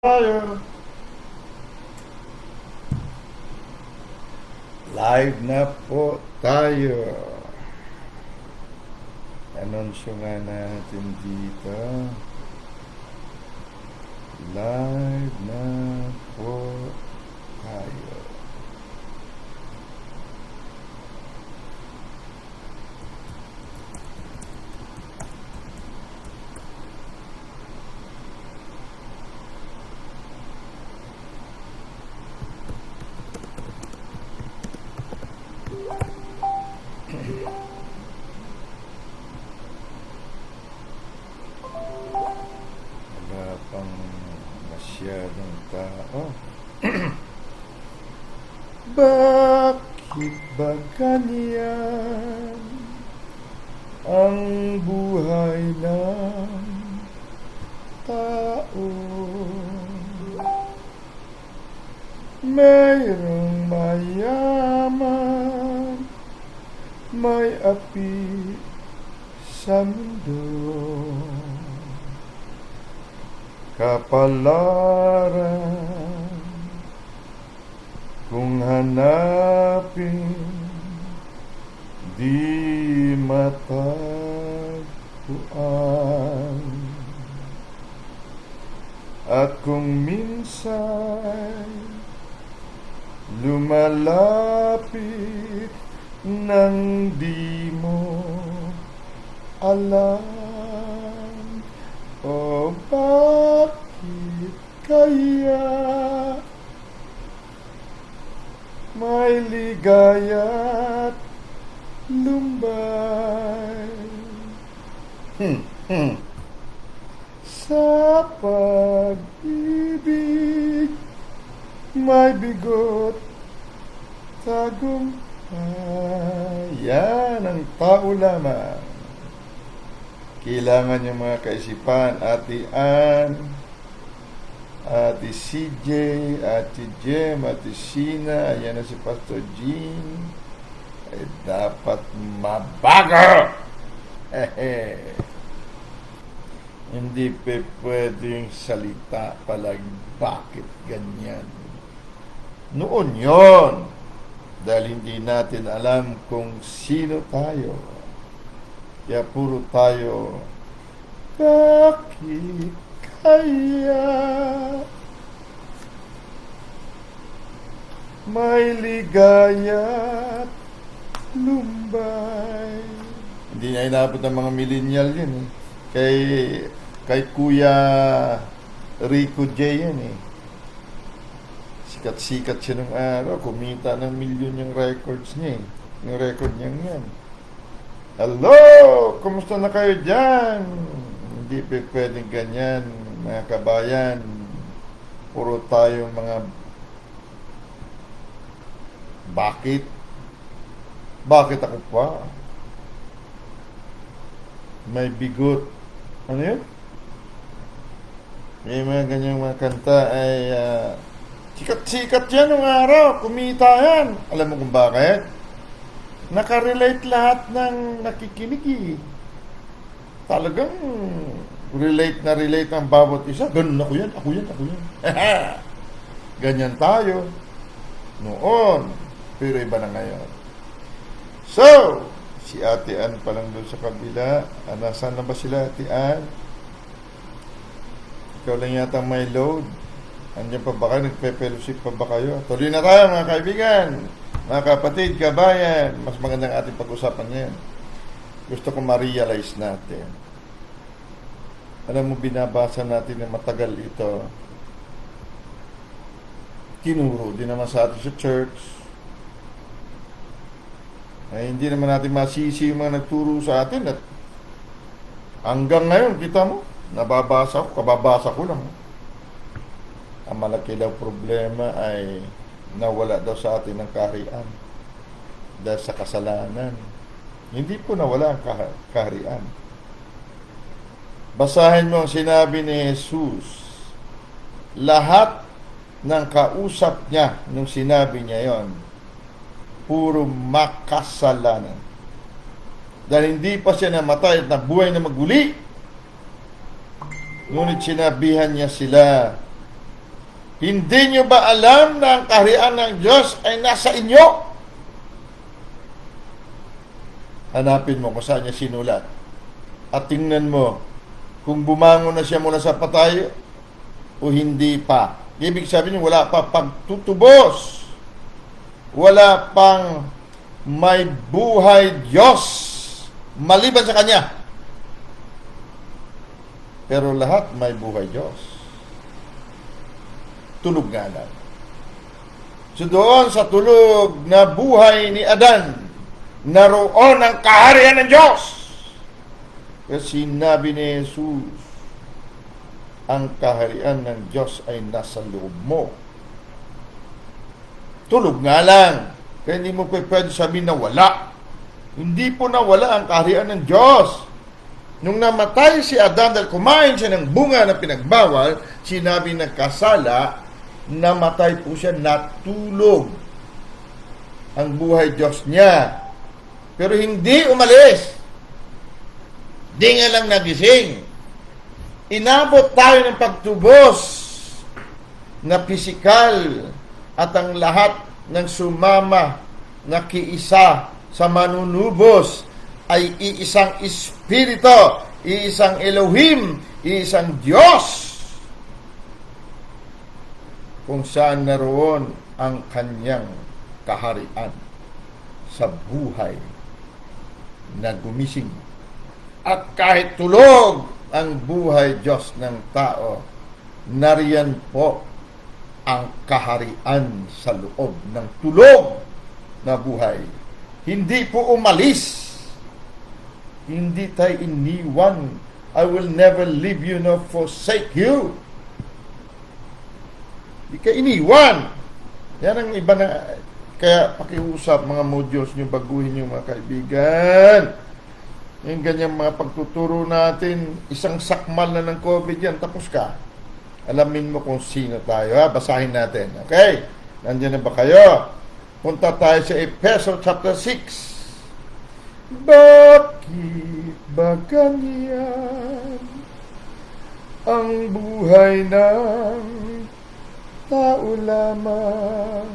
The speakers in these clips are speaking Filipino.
Tayo. Live na po tayo. Anunsyo nga natin dito. Live na po tayo. Wala pang masyadong tao. Bakit ba ganyan ang buhay ng tao? Mayroong mayaman, may api sa mundo, kapalaran kung hanapin di matagpuan. At kung minsan lumalapit nang di mo alam, o bakit kaya may ligaya't lumbay sa pag-ibig, may bigot tagumpay. Yan ang tao lamang. Kailangan yung mga kaisipan, Ate Ann, Ate CJ, Ate Jem, Ate Sina, ayan na si Pastor Jean, ay dapat mabago. Hindi pwedeng salita palagi, bakit ganyan? Noon yon, dahil hindi natin alam kung sino tayo. Kaya puro tayo, bakit kaya may ligaya't lumbay? Hindi na inabot ng mga millennial yun eh. Kay Kuya Rico J yan eh. Sikat-sikat siya nung araw. Kumita ng milyon yung records niya eh. Yung record niya yan. Hello! Kumusta na kayo dyan? Hindi pwedeng ganyan, mga kabayan. Puro tayong mga bakit? Bakit ako pa? May bigot. Ano yun? May mga ganyang mga kanta ay sikat-sikat yan nung araw. Kumita yan. Alam mo kung bakit? Nakarelate lahat ng nakikinig eh. Talagang relate ang bawat isa. Ganun ako yan. Ganyan tayo noon. Pero iba na ngayon. So, si Ate Ann pa lang doon sa kabila. Nasaan na ba sila, Ate Ann? Ikaw lang yata may load. Andiyan pa ba kayo? Nagpe-fellowship pa ba kayo? Tuloy na tayo mga kaibigan, mga kapatid, kabayan. Mas magandang ating pag-usapan ngayon. Gusto ko ma-realize natin. Alam mo, binabasa natin na matagal ito. Tinuro din naman sa atin sa church. Ay, hindi naman natin masisi yung mga nagturo sa atin. At hanggang ngayon, kita mo, kababasa ko lang. Ang malaki daw problema ay nawala daw sa atin ng kaharian dahil sa kasalanan. Hindi po nawala ang kaharian. Basahin mo ang sinabi ni Jesus. Lahat ng kausap niya nung sinabi niya yon, puro makasalanan. Dahil hindi pa siya namatay at nabuhay na maguli. Ngunit sinabihan niya sila Hindi nyo ba alam na ang kaharian ng Diyos ay nasa inyo? Hanapin mo kung saan niya sinulat. At tingnan mo kung bumangon na siya mula sa patay o hindi pa. Ibig sabihin wala pa pagtutubos. Wala pang may buhay Diyos maliban sa Kanya. Pero lahat may buhay Diyos. Tulog nga lang. So doon sa tulog na buhay ni Adan, naroon ang kaharian ng Diyos. Kasi sinabi ni Jesus, ang kaharian ng Diyos ay nasa loob mo. Tulog nga lang. Kaya hindi mo pwede sabihin na wala. Hindi po nawala ang kaharian ng Diyos. Nung namatay si Adan dahil kumain siya ng bunga na pinagbawal, sinabi ng kasala, namatay po siya, natulog ang buhay Diyos niya. Pero hindi umalis. Di nga lang nagising. Inabot tayo ng pagtubos na pisikal at ang lahat ng sumama na kiisa sa manunubos ay iisang Espiritu, iisang Elohim, iisang Diyos, kung saan naroon ang kanyang kaharian sa buhay na gumising. At kahit tulog ang buhay Diyos ng tao, nariyan po ang kaharian sa loob ng tulog na buhay. Hindi po umalis. Hindi tayo iniwan. I will never leave you nor forsake you. Hindi ka iniwan. Yan ang iba na, kaya pakiusap mga modyos nyo, baguhin nyo mga kaibigan. Yung ganyang mga pagtuturo natin, isang sakmal na ng COVID yan, tapos ka. Alamin mo kung sino tayo, ha? Basahin natin. Okay? Nandiyan na ba kayo? Punta tayo sa Efeso chapter 6. Bakit ba ganyan ang buhay ng tao lamang?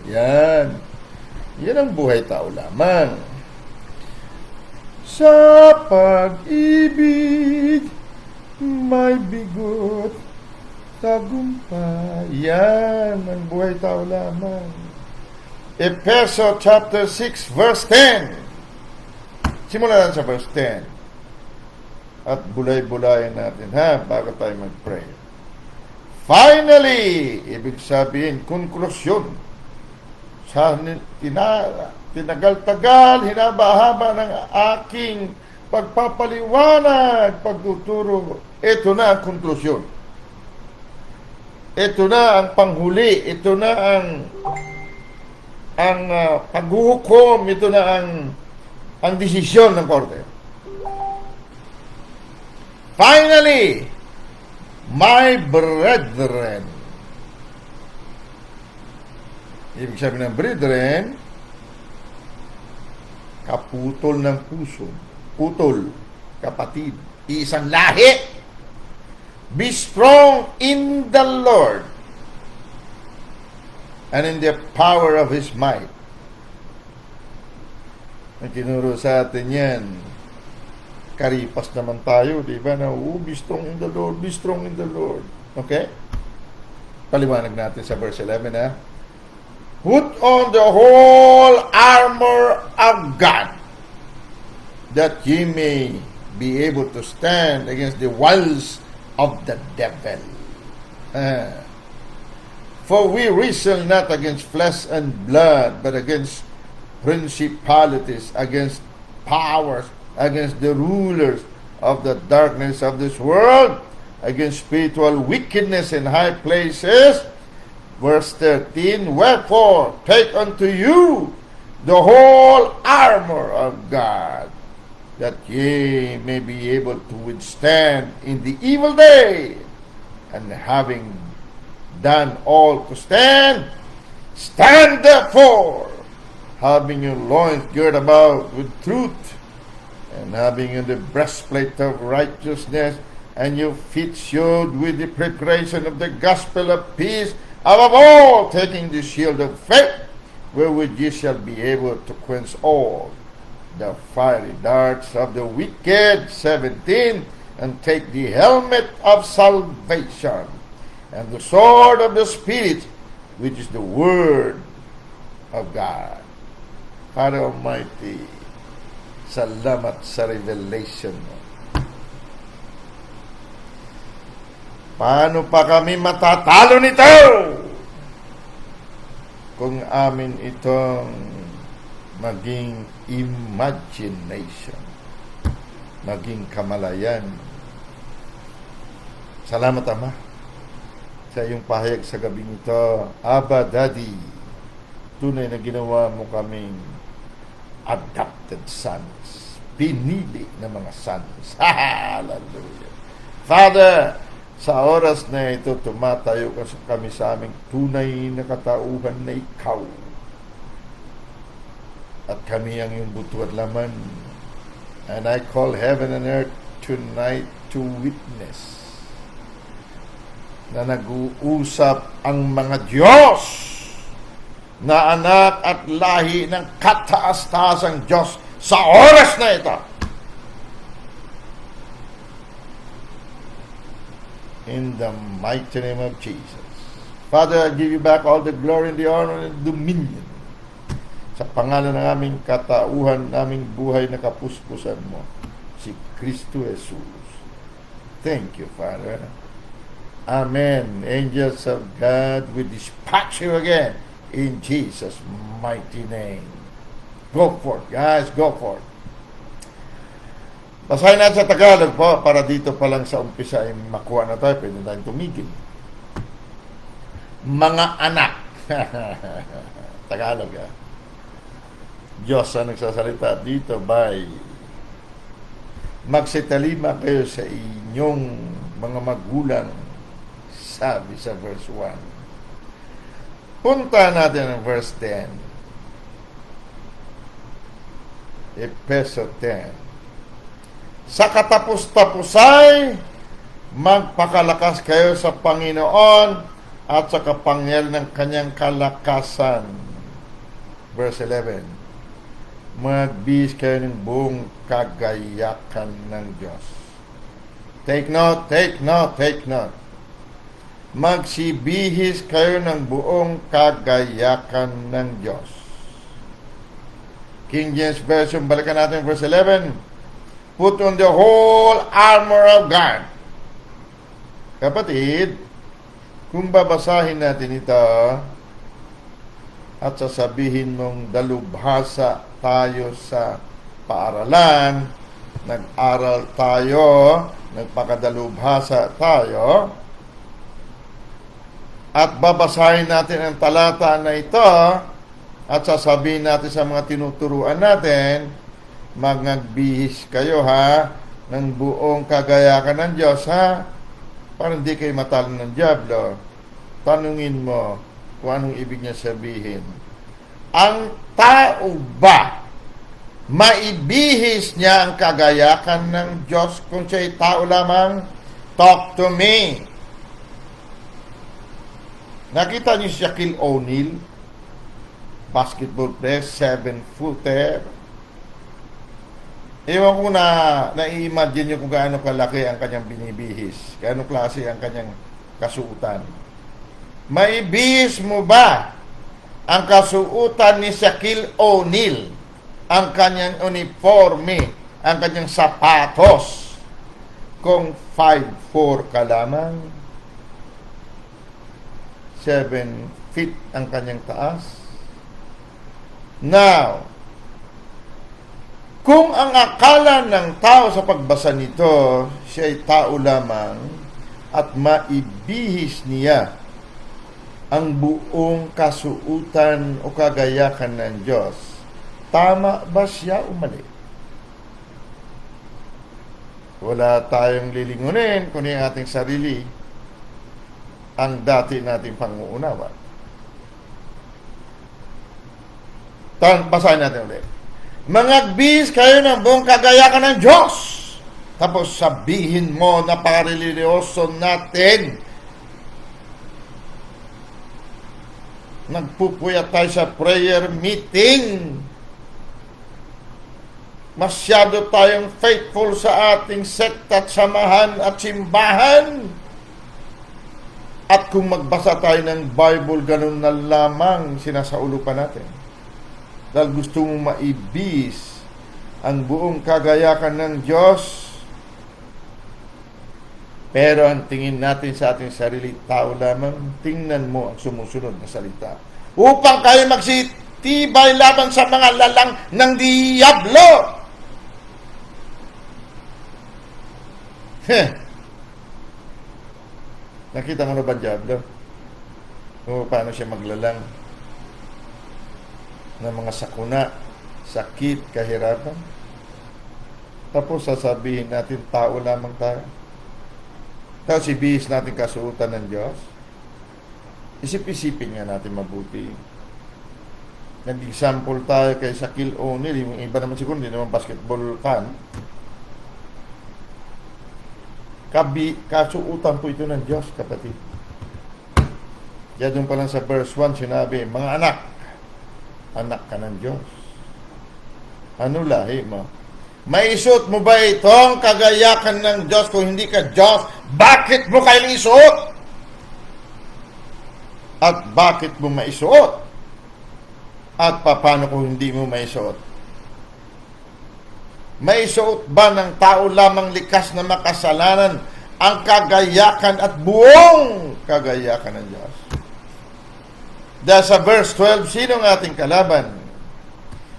Yan. Yan ang buhay tao lamang. Sa pag-ibig may bigot tagumpay. Yan ang buhay tao lamang. Efeso chapter 6 verse 10. Simulan sa verse 10. At bulay-bulayan natin, ha, bago tayo mag-pray. Finally, ibig sabihin, konklusyon. Sa tinagal-tagal, hinaba-haba ng aking pagpapaliwanag, pagtuturo, ito na ang konklusyon. Ito na ang panghuli. Ito na ang paghuhukom. Ito na ang desisyon ng korte. Finally, my brethren. Ibig sabihin ng brethren, kaputol ng puso. Putol, kapatid, isang lahi. Be strong in the Lord and in the power of His might. Ang tinuro sa atin yan, karipas naman tayo, di ba? Na, be strong in the Lord, be strong in the Lord. Okay? Paliwanag natin sa verse 11, ha? Put on the whole armor of God, that ye may be able to stand against the wiles of the devil. For we wrestle not against flesh and blood, but against principalities, against powers, against the rulers of the darkness of this world, against spiritual wickedness in high places. Verse 13, wherefore take unto you the whole armor of God, that ye may be able to withstand in the evil day, and having done all to stand, stand therefore, having your loins girt about with truth, and having in the breastplate of righteousness, and your feet shod with the preparation of the gospel of peace, Above all, taking the shield of faith, wherewith ye shall be able to quench all the fiery darts of the wicked. 17, and take the helmet of salvation, and the sword of the Spirit, which is the word of God. Father Almighty, salamat sa revelation mo. Paano pa kami matatalo nito kung amin itong maging imagination, maging kamalayan? Salamat, Ama, sa iyong pahayag sa gabing ito. Abba, Daddy, tunay na ginawa mo kaming adopted sons, pinili na mga sons. Hallelujah. Father, sa oras na ito, tumatayo kami sa aming tunay na katauhan na ikaw. At kami ang iyong buto at laman. And I call heaven and earth tonight to witness na nag-uusap ang mga Diyos na anak at lahi ng kataas-taasang Diyos sa oras na ito. In the mighty name of Jesus. Father, I give you back all the glory and the honor and dominion sa pangalan ng aming katauhan, naming buhay na kapuspusan mo, si Kristo Jesus. Thank you, Father. Amen. Angels of God, we dispatch you again in Jesus' mighty name. Go forth, guys. Go forth. Basahin natin sa Tagalog po para dito pa lang sa umpisa ay makuha na tayo. Pwede tayong tumigil. Mga anak. Tagalog, ha? Diyos ang nagsasalita dito by magsitalima kayo sa inyong mga magulang, sabi sa verse 1. Punta natin ang verse 10. Epeso 10. Sa katapos-tapusay, magpakalakas kayo sa Panginoon at sa kapangyarihan ng kanyang kalakasan. Verse 11. Magbihis kayo ng buong kagayakan ng Diyos. Take note, take note, take note. Magsibihis kayo ng buong kagayakan ng Diyos. King James Version, balikan natin verse 11. Put on the whole armor of God. Kapatid, kung babasahin natin ito at sasabihin mong dalubhasa tayo sa paaralan, nag-aral tayo, nagpakadalubhasa tayo, at babasahin natin ang talata na ito at sasabihin natin sa mga tinuturuan natin, magbihis kayo ha ng buong kagayakan ng Diyos ha, para hindi kayo matalo ng diablo. Tanungin mo kung anong ibig niya sabihin. Ang tao ba maibihis niya ang kagayakan ng Diyos kung siya'y tao lamang? Talk to me. Nakita niyo si Shaquille O'Neal, basketball player, 7-footer. Ewan ko na-imagine nyo kung gaano kalaki ang kanyang binibihis, gaano klase ang kanyang kasuutan. Maibihis mo ba ang kasuutan ni Shaquille O'Neal, ang kanyang uniforme, ang kanyang sapatos, kung 5'4" ka lamang, 7 feet ang kanyang taas? Now, kung ang akala ng tao sa pagbasa nito, siya ay tao lamang at maibihis niya ang buong kasuutan o kagayakan ng Diyos, tama ba siya o mali? Wala tayong lilingunin kundi ang ating sarili, ang dati nating panguunawa. Basahin natin ulit. Mangagbihis kayo ng buong kagayakan ng Diyos. Tapos sabihin mo na pareliyoso natin Nagpupuyat tayo sa prayer meeting. Masyado tayong faithful sa ating sekta at samahan at simbahan. At kung magbasa tayo ng Bible, ganun na lamang sinasaulupan natin. Dahil gusto mo maibis ang buong kagayakan ng Diyos. Pero ang tingin natin sa ating sarili, tao lamang, tingnan mo ang sumusunod na salita. Upang kayo magsitibay laban sa mga lalang ng Diablo. Nakita mo na ba Diablo? Kung paano siya maglalang ng mga sakuna, sakit, kahirapan. Tapos sasabihin natin, tao lamang tayo. Tapos ibihis natin kasuotan ng Diyos. Isip-isipin nga natin mabuti. Nag-example tayo kay Shaquille O'Neal. Yung iba naman siguro, hindi naman basketball fan. Kasuutan po ito ng Diyos, kapatid. Kaya doon pa lang sa verse 1, sinabi, mga anak, anak ka ng Diyos. Ano lahi mo? Maisuot mo ba itong kagayakan ng Diyos kung hindi ka Diyos? Bakit mo kailang isuot? At bakit mo maisuot? At paano kung hindi mo maisuot? Maisuot ba ng tao lamang likas na makasalanan ang kagayakan at buong kagayakan ng Diyos? Dahil sa verse 12, sino ang ating kalaban?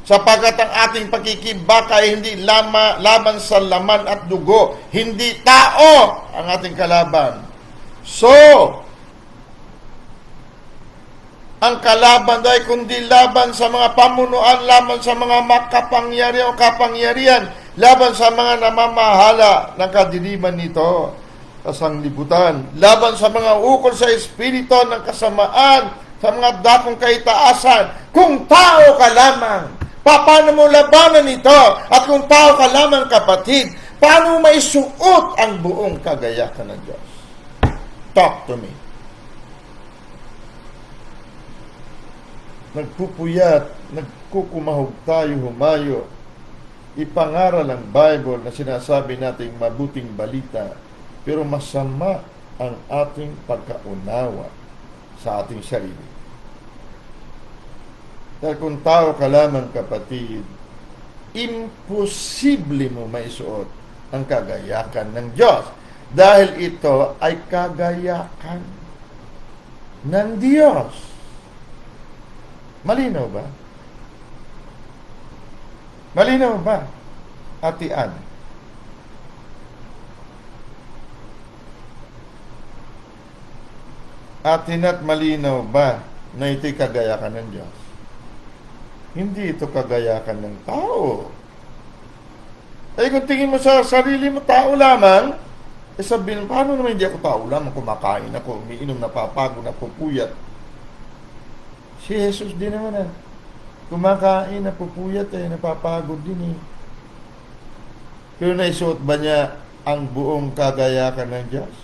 Sapagkat ang ating pakikibaka ay hindi laban sa laman at dugo, hindi tao ang ating kalaban. So, ang kalaban ay kundi laban sa mga pamunuan, laban sa mga makapangyarihan o kapangyarihan, laban sa mga namamahala ng kadiliman nito, kasanglibutan, laban sa mga ukol sa espiritu ng kasamaan, sa mga dakong kaitaasan. Kung tao ka lamang, paano mo labanan ito? At kung tao ka lamang, kapatid, paano mo maisuot ang buong kagayakan ng Diyos? Talk to me. Nagpupuyat, nagkukumahog tayo, humayo. Ipangaral ang Bible na sinasabi nating mabuting balita, pero masama ang ating pagkaunawa sa ating sarili. Dahil kung tao ka lamang, kapatid, imposible mo maisuot ang kagayakan ng Diyos. Dahil ito ay kagayakan ng Diyos. Malinaw ba? Malinaw ba, Ate Ann? Atinat malinaw ba na ito'y kagayakan ng Diyos? Hindi ito kagayakan ng tao. Eh kung tingin mo sa sarili mo, tao lamang, sabihin, paano naman hindi ako tao lamang? Kumakain ako, umiinom, napapagod, napupuyat. Si Jesus din naman kumakain, napupuyat, napapagod din . Pero naisuot ba niya ang buong kagayakan ng Diyos?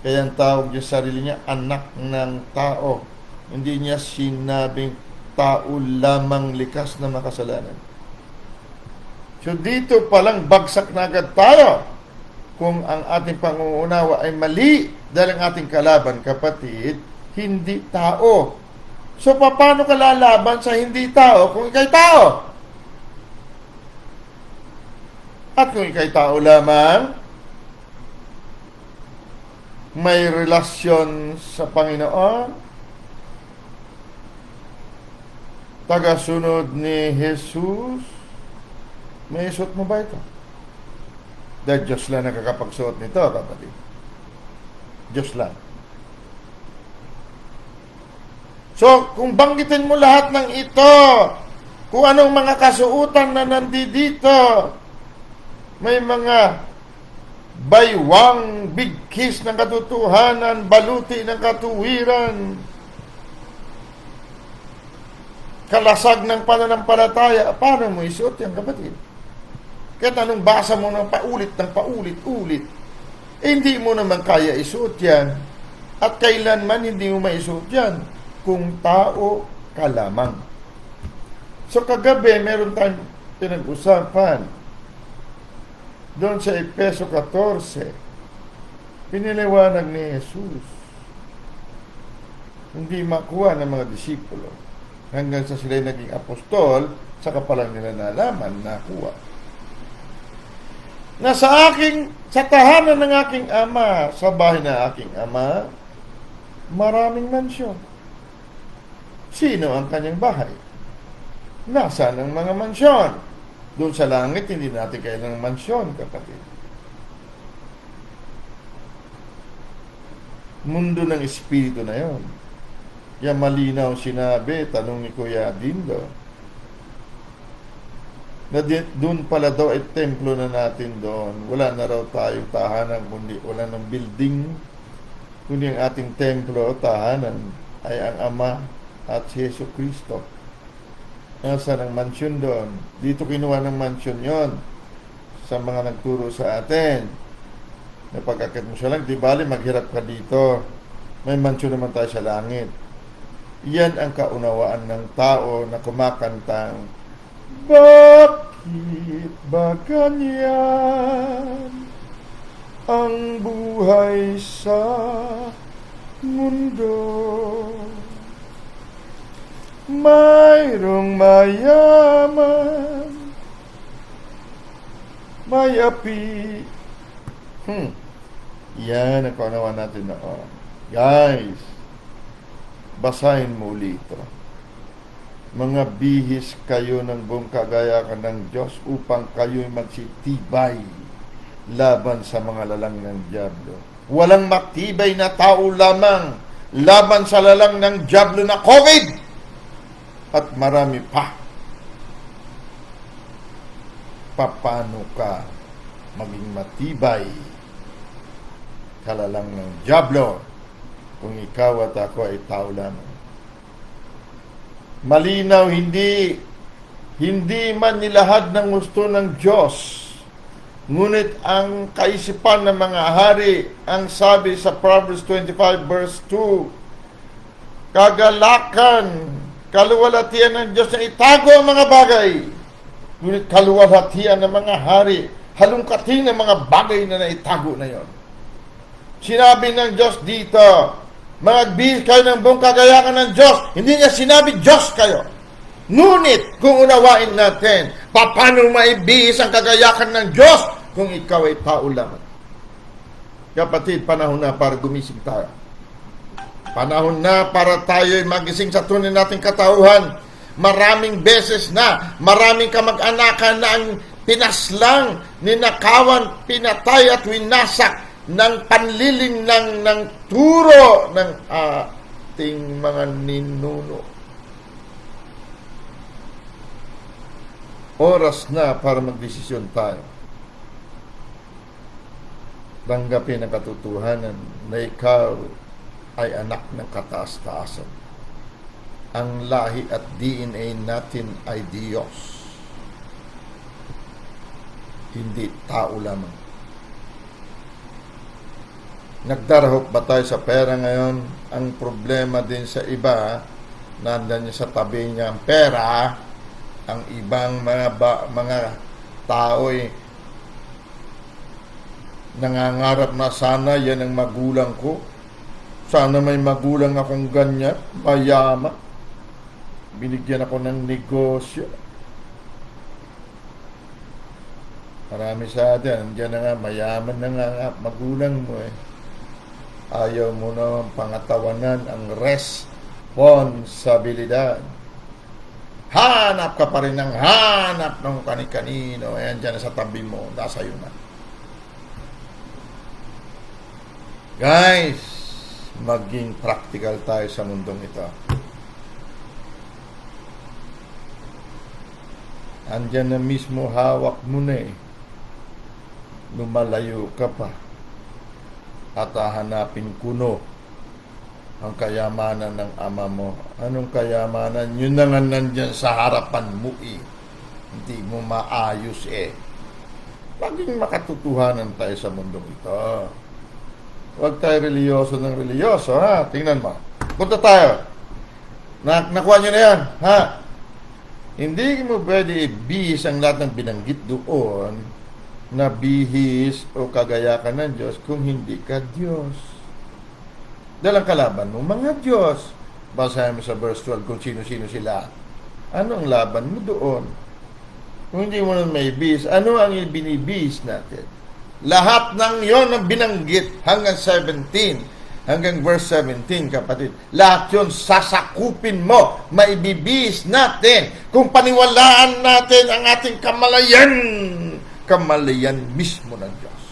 Kaya ang tawag niya sa sarili niya, anak ng tao. Hindi niya sinabing tao lamang likas na makasalanan. So dito palang bagsak na agad tayo kung ang ating panguunawa ay mali dahil ang ating kalaban, kapatid, hindi tao. So paano ka lalaban sa hindi tao kung ikay tao? At kung ikay tao lamang, may relasyon sa Panginoon, tagasunod ni Jesus, may isuot mo ba ito? Dahil Diyos lang nakakapagsuot nito, kapatid. Diyos lang. So, kung banggitin mo lahat ng ito, kung anong mga kasuutan na nandito, may mga baywang bigkis ng katotohanan, baluti ng katuwiran, kalasag ng pananampalataya, paano mo isuot yan, kapatid? Kahit anong basa mo ng paulit-ulit, hindi mo naman kaya isuot yan. At kailanman hindi mo maisuot yan kung tao ka lamang. So kagabi, meron tayong pinag-usapan doon sa Efeso 14. Piniliwanag ni Jesus. Hindi makuha ng mga disipulo. Hanggang sa sila naging apostol, saka palang nila nalaman, nakuha. Na sa tahanan ng aking ama, sa bahay ng aking ama, maraming mansyon. Sino ang kanyang bahay? Nasaan ang mga mansyon? Doon sa langit, hindi natin kailangang mansyon, kapatid. Mundo ng espiritu na yon. Yan malinaw sinabi, tanong ni Kuya Dindo, na doon pala daw ay templo na natin doon. Wala na raw tayong tahanan, kundi wala ng building, kundi ang ating templo o tahanan ay ang Ama at si Yesu Cristo. Nasa ng mansyon doon. Dito kinuha ng mansyon yon sa mga nagturo sa atin. Na pagkakit mo siya lang, di bali maghirap ka dito. May mansyon naman tayo sa langit. Yan ang kaunawaan ng tao na kumakantang, bakit ba ganyan ang buhay sa mundo? Mayroong mayaman, may api. Yan ang kaunawaan natin noon. Guys, basahin mo ulit ito. Mga bihis kayo ng buong kagayakan ng Diyos upang kayo'y magsitibay laban sa mga lalang ng Diablo. Walang matibay na tao lamang laban sa lalang ng Diablo na COVID at marami pa. Paano ka maging matibay kalalang ng Diablo kung ikaw at ako ay tao lamang? Malinaw, hindi man nilahad ng gusto ng Diyos. Ngunit ang kaisipan ng mga hari, ang sabi sa Proverbs 25 verse 2, kagalakan, kaluwalhatian ng Diyos na itago ang mga bagay. Ngunit kaluwalhatian ng mga hari, halungkatin ng mga bagay na naitago na yon. Sinabi ng Diyos dito, magbihis kayo ng buong kagayakan ng Diyos. Hindi niya sinabi Diyos kayo. Ngunit, kung unawain natin, paano maibihis ang kagayakan ng Diyos kung ikaw ay tao lamang? Kapatid, panahon na para gumising tayo. Panahon na para tayo magising sa tunay nating katauhan. Maraming beses na, maraming kamag-anakan na ang pinaslang, ninakawan, pinatay at winasak ng panliling ng turo ng ating mga ninuno. Oras na para magdesisyon tayo. Tanggapin ang katotohanan na ikaw ay anak ng kataas-taasan. Ang lahi at DNA natin ay Diyos. Hindi tao lamang. Nagdarahop ba tayo sa pera ngayon? Ang problema din sa iba, nandan niya sa tabi niya ang pera, ang ibang mga tao'y nangangarap na sana yan ang magulang ko. Sana may magulang akong ganyan, mayaman. Binigyan ako ng negosyo. Marami sa atin, andyan na nga, mayaman na nga magulang mo eh. Ayaw mo na pangatawanan ang responsibilidad. Hanap ka pa rin ng hanap ng kani-kanino. Ayan dyan sa tabi mo. Nasa iyo na. Guys, maging practical tayo sa mundong ito. Andyan na mismo, hawak mo na eh. Lumalayo ka pa. At hahanapin kuno ang kayamanan ng ama mo. Anong kayamanan? Yun na nga nandyan sa harapan mo eh. Hindi mo maayos eh. Laging makatotohanan tayo sa mundong ito. Huwag tayo reliyoso ng reliyoso, ha? Tingnan mo. Punta tayo. Nakuha nyo na yan, ha? Hindi mo pwede ibihis ang lahat ng binanggit doon na bihis o kagayakan ng Diyos kung hindi ka Diyos. Dahil ang kalaban mo, mga Diyos. Basahin mo sa verse 12 kung sino-sino sila. Ano ang laban mo doon? Kung hindi mo na may bihis, ano ang ibinibihis natin? Lahat ng yon ang binanggit hanggang 17. Hanggang verse 17, kapatid. Lahat yun sasakupin mo. Maibibihis natin. Kung paniwalaan natin ang ating kamalayan. Kamalayan mismo ng Diyos.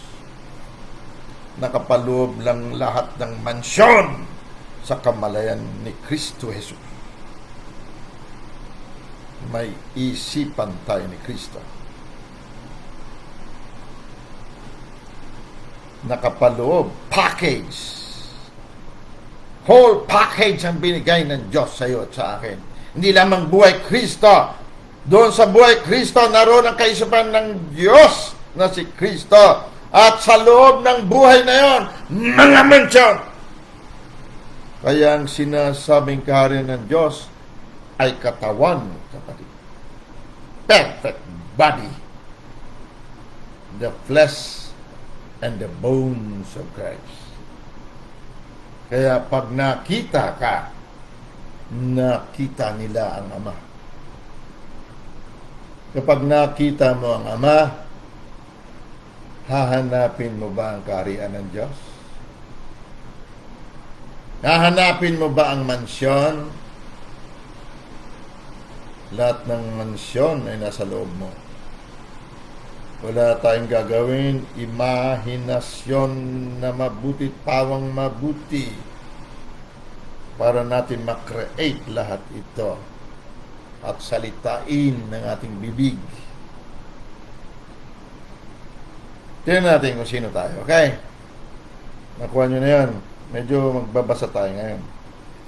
Nakapaloob lang lahat ng mansyon sa kamalayan ni Kristo Jesus. May isipan tayo ni Kristo. Nakapaloob, package. Whole package ang binigay ng Diyos sa iyo at sa akin. Hindi lamang buhay Kristo. Doon sa buhay Kristo, naroon ang kaisipan ng Diyos na si Kristo. At sa loob ng buhay na yon, mga mansyon. Kaya ang sinasabing kaharian ng Diyos ay katawan, kapatid. Perfect body. The flesh and the bones of Christ. Kaya pag nakita ka, nakita nila ang Ama. Kapag nakita mo ang Ama, hahanapin mo ba ang kaharian ng Diyos? Hahanapin mo ba ang mansyon? Lahat ng mansyon ay nasa loob mo. Wala tayong gagawin, imahinasyon na mabuti, pawang mabuti para natin makreate lahat ito at salitain ng ating bibig. Tingnan natin kung sino tayo, okay? Nakuha nyo na yan. Medyo magbabasa tayo ngayon.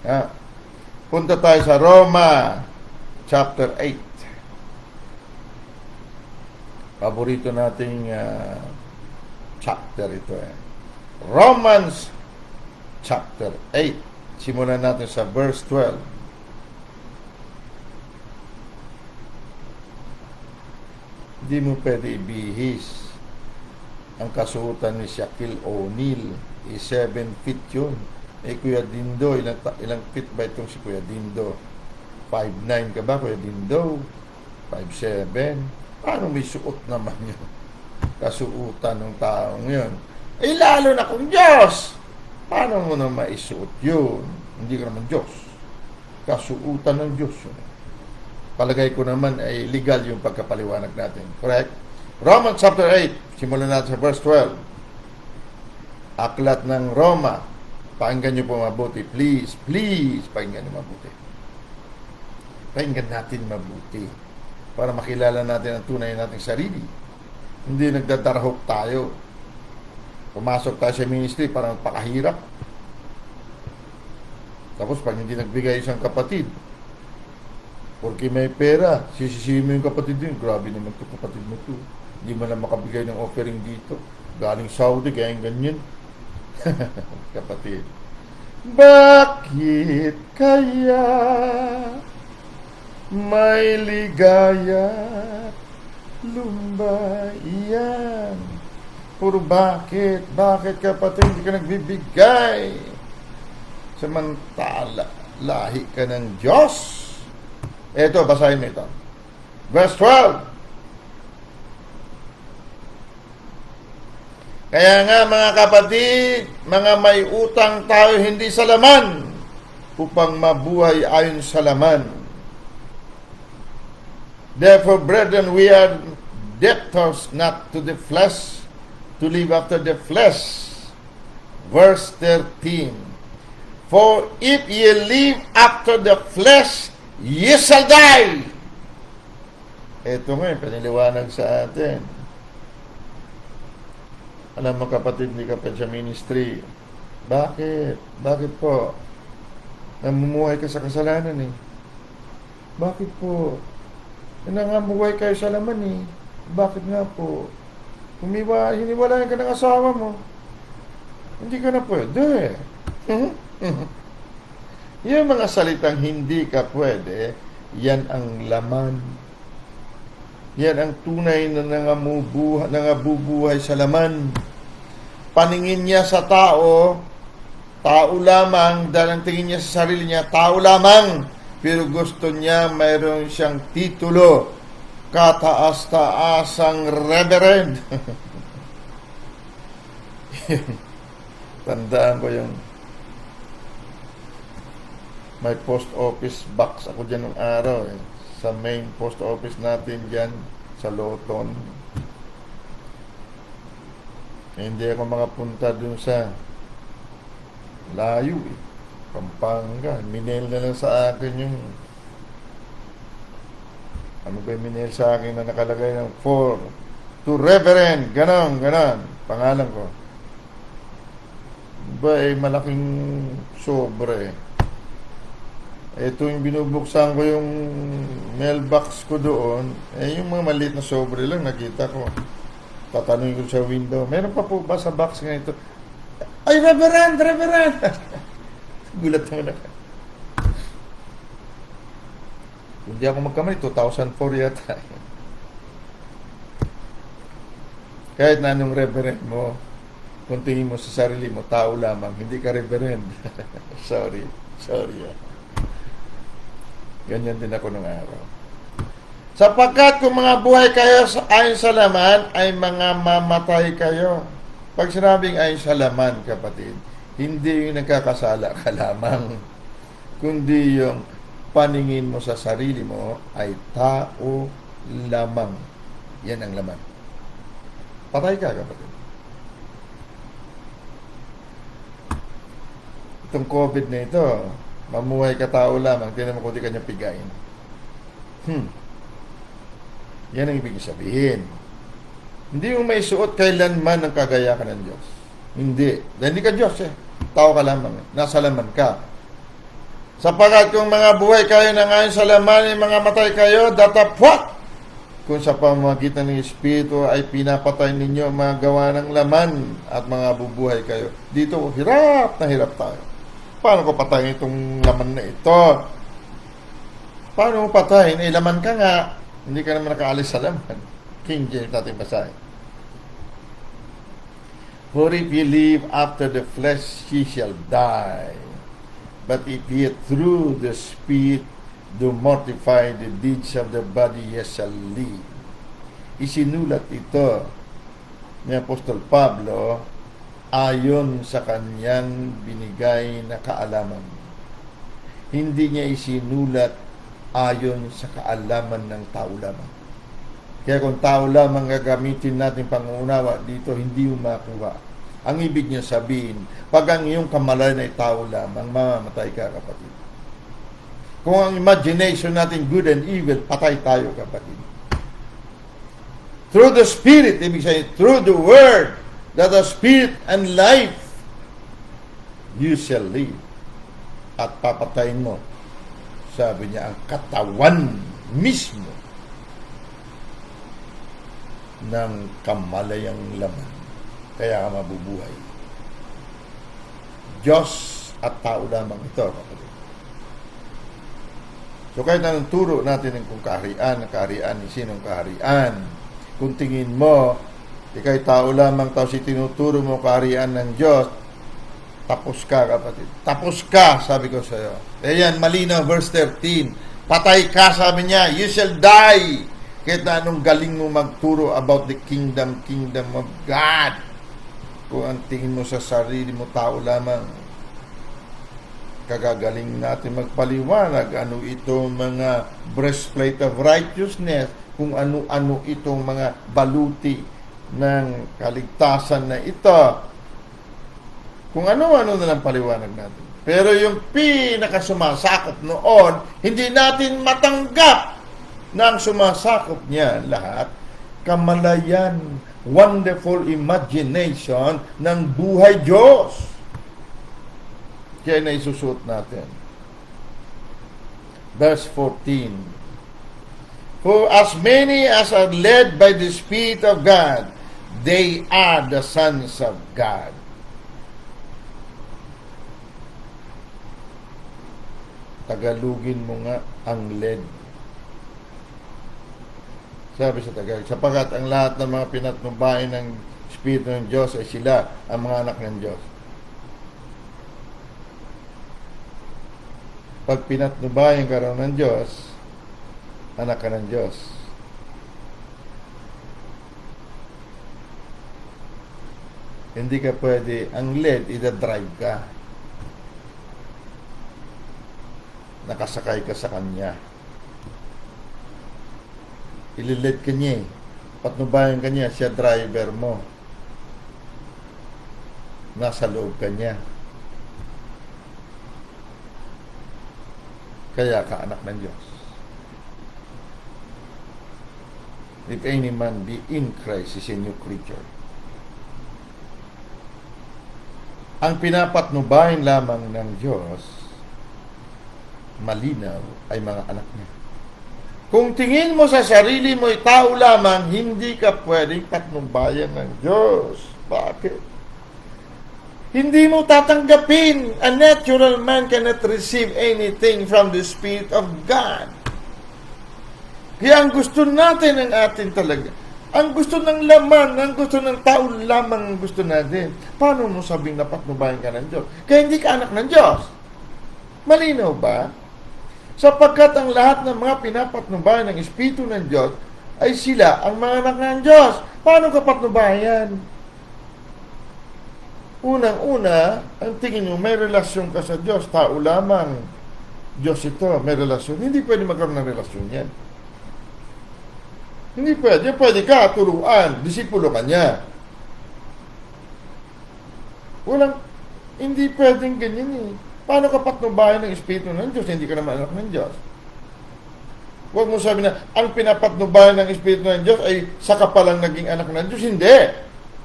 Ha? Punta tayo sa Roma chapter 8. Paborito nating chapter ito Romans chapter 8. Simulan natin sa verse 12. Hindi mo pwede ibihis ang kasuotan ni Shaquille O'Neal. 7 feet yun. Kuya Dindo, ilang feet ba itong si Kuya Dindo? 5'9 ka ba, Kuya Dindo? 5'7". Paano may suot naman yun? Kasuutan ng taong yun. Lalo na kung Diyos! Paano mo na maisuot yun? Hindi ka naman Diyos. Kasuutan ng Diyos yun. Palagay ko naman ay legal yung pagkapaliwanag natin. Correct? Romans chapter 8. Simulan natin sa verse 12. Aklat ng Roma. Pakinggan nyo po mabuti. Please, please, pakinggan nyo mabuti. Pakinggan natin mabuti. Para makilala natin ang tunay nating sarili. Hindi nagdadarahok tayo. Pumasok tayo sa ministry para magpakahirap. Tapos pag hindi nagbigay isang kapatid, porque may pera, sisisihin mo yung kapatid din. Grabe naman ito, kapatid mo ito. Hindi mo na makabigay ng offering dito. Galing Saudi, kaya yung ganyan. Kapatid. Bakit kaya may ligaya lumbayan? Puro bakit? Bakit kapatid hindi ka nagbibigay? Samantala, lahi ka ng Diyos. Eto, basahin mo ito. Verse 12. Kaya nga mga kapatid, mga may utang tayo hindi sa laman, upang mabuhay ayon sa laman. Therefore, brethren, we are debtors not to the flesh, to live after the flesh. Verse 13. For if ye live after the flesh, ye shall die. Ito nga yung paniliwanag sa atin. Alam mo kapatid, hindi ka pa sa ministry. Bakit? Bakit po? Namumuhay ka sa kasalanan eh. Bakit po? Nangangamuhay kayo sa laman eh. Bakit nga po? Hiniwalayan ka ng asawa mo. Hindi ka na pwede. Yung mga salitang hindi ka pwede, yan ang laman. Yan ang tunay na nangabubuhay sa laman. Paningin niya sa tao, tao lamang, dahil ang tingin niya sa sarili niya, tao lamang. Pero gusto niya mayroon siyang titulo, kataas-taasang reverend. Tandaan ko yung may post office box ako dyan ng araw sa main post office natin dyan sa Loton. Hindi ako makapunta dun sa layo Pampanga. Minel na lang sa akin yung ano ba yung minel sa akin na nakalagay ng to Reverend, ganon, pangalan ko. Ba malaking sobre. Ito yung binubuksan ko yung mailbox ko doon. Yung mga maliit na sobre lang nakita ko. Tatanungin ko sa window, meron pa po ba sa box ganito? Ay, Reverend! Gulat naman ako. Hindi ako magkamali, 2004 yata. Kahit na anong reverend mo, kung tingin mo sa sarili mo, tao lamang, hindi ka reverend. Sorry. Ganyan din ako nung araw. Sapagkat kung mga buhay kayo ayon sa laman, ay mga mamatay kayo. Pag sinabing ayon sa laman, kapatid, hindi yung nagkakasala ka lamang, kundi yung paningin mo sa sarili mo ay tao lamang. Yan ang laman. Patay ka, kapatid. Itong COVID na ito, mamuhay ka tao lamang, tinan mo kung di ka niya pigain. Yan ang ibig sabihin. Hindi mo may suot kailanman ng kagayakan ng Diyos. Hindi. Dahil hindi ka Diyos Tao ka lamang. Nasa laman ka. Sapagkat kung mga buhay kayo na ngayon sa laman, mga matay kayo, datapwat! Kung sa pamamagitan ng Espiritu ay pinapatay ninyo ang mga gawa ng laman at mga bubuhay kayo. Dito, hirap na hirap tayo. Paano ko patayin itong laman na ito? Paano mo patayin? Laman ka nga. Hindi ka naman nakaalis sa laman. King James natin basahin. For if ye live after the flesh, ye shall die. But if ye through the Spirit do mortify the deeds of the body, ye shall live. Isinulat ito ni Apostol Pablo ayon sa kanyang binigay na kaalaman. Hindi niya isinulat ayon sa kaalaman ng tao lamang. Kaya kung tao lamang gagamitin natin pangunawa dito, hindi mo makuha. Ang ibig niya sabihin, pag ang iyong kamalan ay tao lamang, mamamatay ka, kapatid. Kung ang imagination natin good and evil, patay tayo, kapatid. Through the Spirit, ibig sabihin, through the Word, that the Spirit and life, you shall live. At papatayin mo, sabi niya, ang katawan mismo ng kamalayang laman. Kaya ka mabubuhay. Diyos at tao lamang ito, kapatid. So kahit anong turo natin kung kaharian ni sinong kaharian, kung tingin mo, ikay tao lamang, tapos itinuturo mo kaharian ng Diyos, tapos ka, kapatid. Tapos ka, sabi ko sa iyo. Ayan, malinaw, verse 13. Patay ka, sabi niya, you shall die. Kahit na anong galing mo magturo about the kingdom of God. Kung ang tingin mo sa sarili mo, tao lamang, kagagaling natin magpaliwanag ano itong mga breastplate of righteousness, kung ano-ano itong mga baluti ng kaligtasan na ito. Kung ano-ano na lang paliwanag natin. Pero yung pinakasumasakop noon, hindi natin matanggap na ang sumasakop niya lahat, kamalayan, wonderful imagination ng buhay Diyos. Kaya na isusuot natin. Verse 14. For as many as are led by the Spirit of God, they are the sons of God. Tagalugin mo nga ang LED. Sabi sa Tagalog, sapagat ang lahat ng mga pinatnubayan ng Espiritu ng Diyos ay sila ang mga anak ng Diyos. Pag pinatnubayan ka raw ng Diyos, anak ka ng Diyos. Hindi ka pwede, ang LED, ida-drive ka. Nakasakay ka sa kanya. Ililid ka niya eh. Patnubayan ka niya, siya driver mo. Nasa loob ka niya. Kaya ka anak ng Diyos. If any man be in Christ, is a new creature. Ang pinapatnubayan lamang ng Diyos, malinaw, ay mga anak niya. Kung tingin mo sa sarili mo ay tao lamang, hindi ka pwedeng patnubayan ng Diyos. Bakit? Hindi mo tatanggapin. A natural man cannot receive anything from the Spirit of God. Kaya ang gusto natin ang atin talaga. Ang gusto ng laman, ang gusto ng tao lamang ang gusto natin. Paano mo sabing napatnubayan ka ng Diyos? Kaya hindi ka anak ng Diyos. Malinaw ba? Sapagkat ang lahat ng mga pinapatnubayan ng Espiritu ng Diyos ay sila ang mga anak ng Diyos. Paano ka patnubayan? Unang-una, ang tingin mo, may relasyon ka sa Diyos. Tao lamang. Diyos ito, may relasyon. Hindi pwede magkaroon ng relasyon yan. Hindi pwede. Pwede ka, turuan. Disipulo ka niya. Hindi pwedeng ganyan eh. Paano ka patnubayan ng Espiritu ng Diyos? Hindi ka naman anak ng Diyos. Huwag mo sabi na, ang pinapatnubayan ng Espiritu ng Diyos ay saka palang naging anak ng Diyos. Hindi.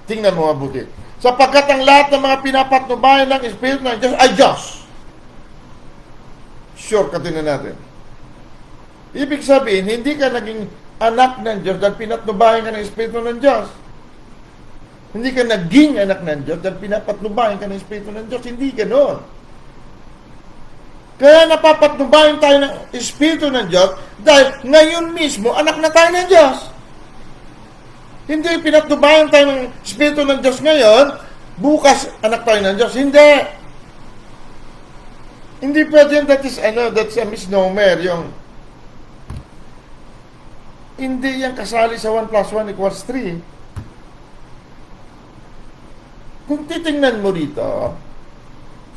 Tingnan mo mabuti. Sapagkat ang lahat ng mga pinapatnubayan ng Espiritu ng Diyos ay Diyos. Shortcutin na natin. Ibig sabihin, hindi ka naging anak ng Diyos dahil pinatnubayan ka ng Espiritu ng Diyos. Hindi ka naging anak ng Diyos dahil pinapatnubayan ka ng Espiritu ng Diyos. Hindi ganoon. Kaya napapatnubayan tayo ng Espiritu ng Diyos dahil ngayon mismo, anak na tayo ng Diyos. Hindi pinatnubayan tayo ng Espiritu ng Diyos ngayon, bukas anak tayo ng Diyos. Hindi. Hindi pwede yun. That's a misnomer. Hindi yan kasali sa 1 plus 1 equals 3. Kung titingnan mo dito,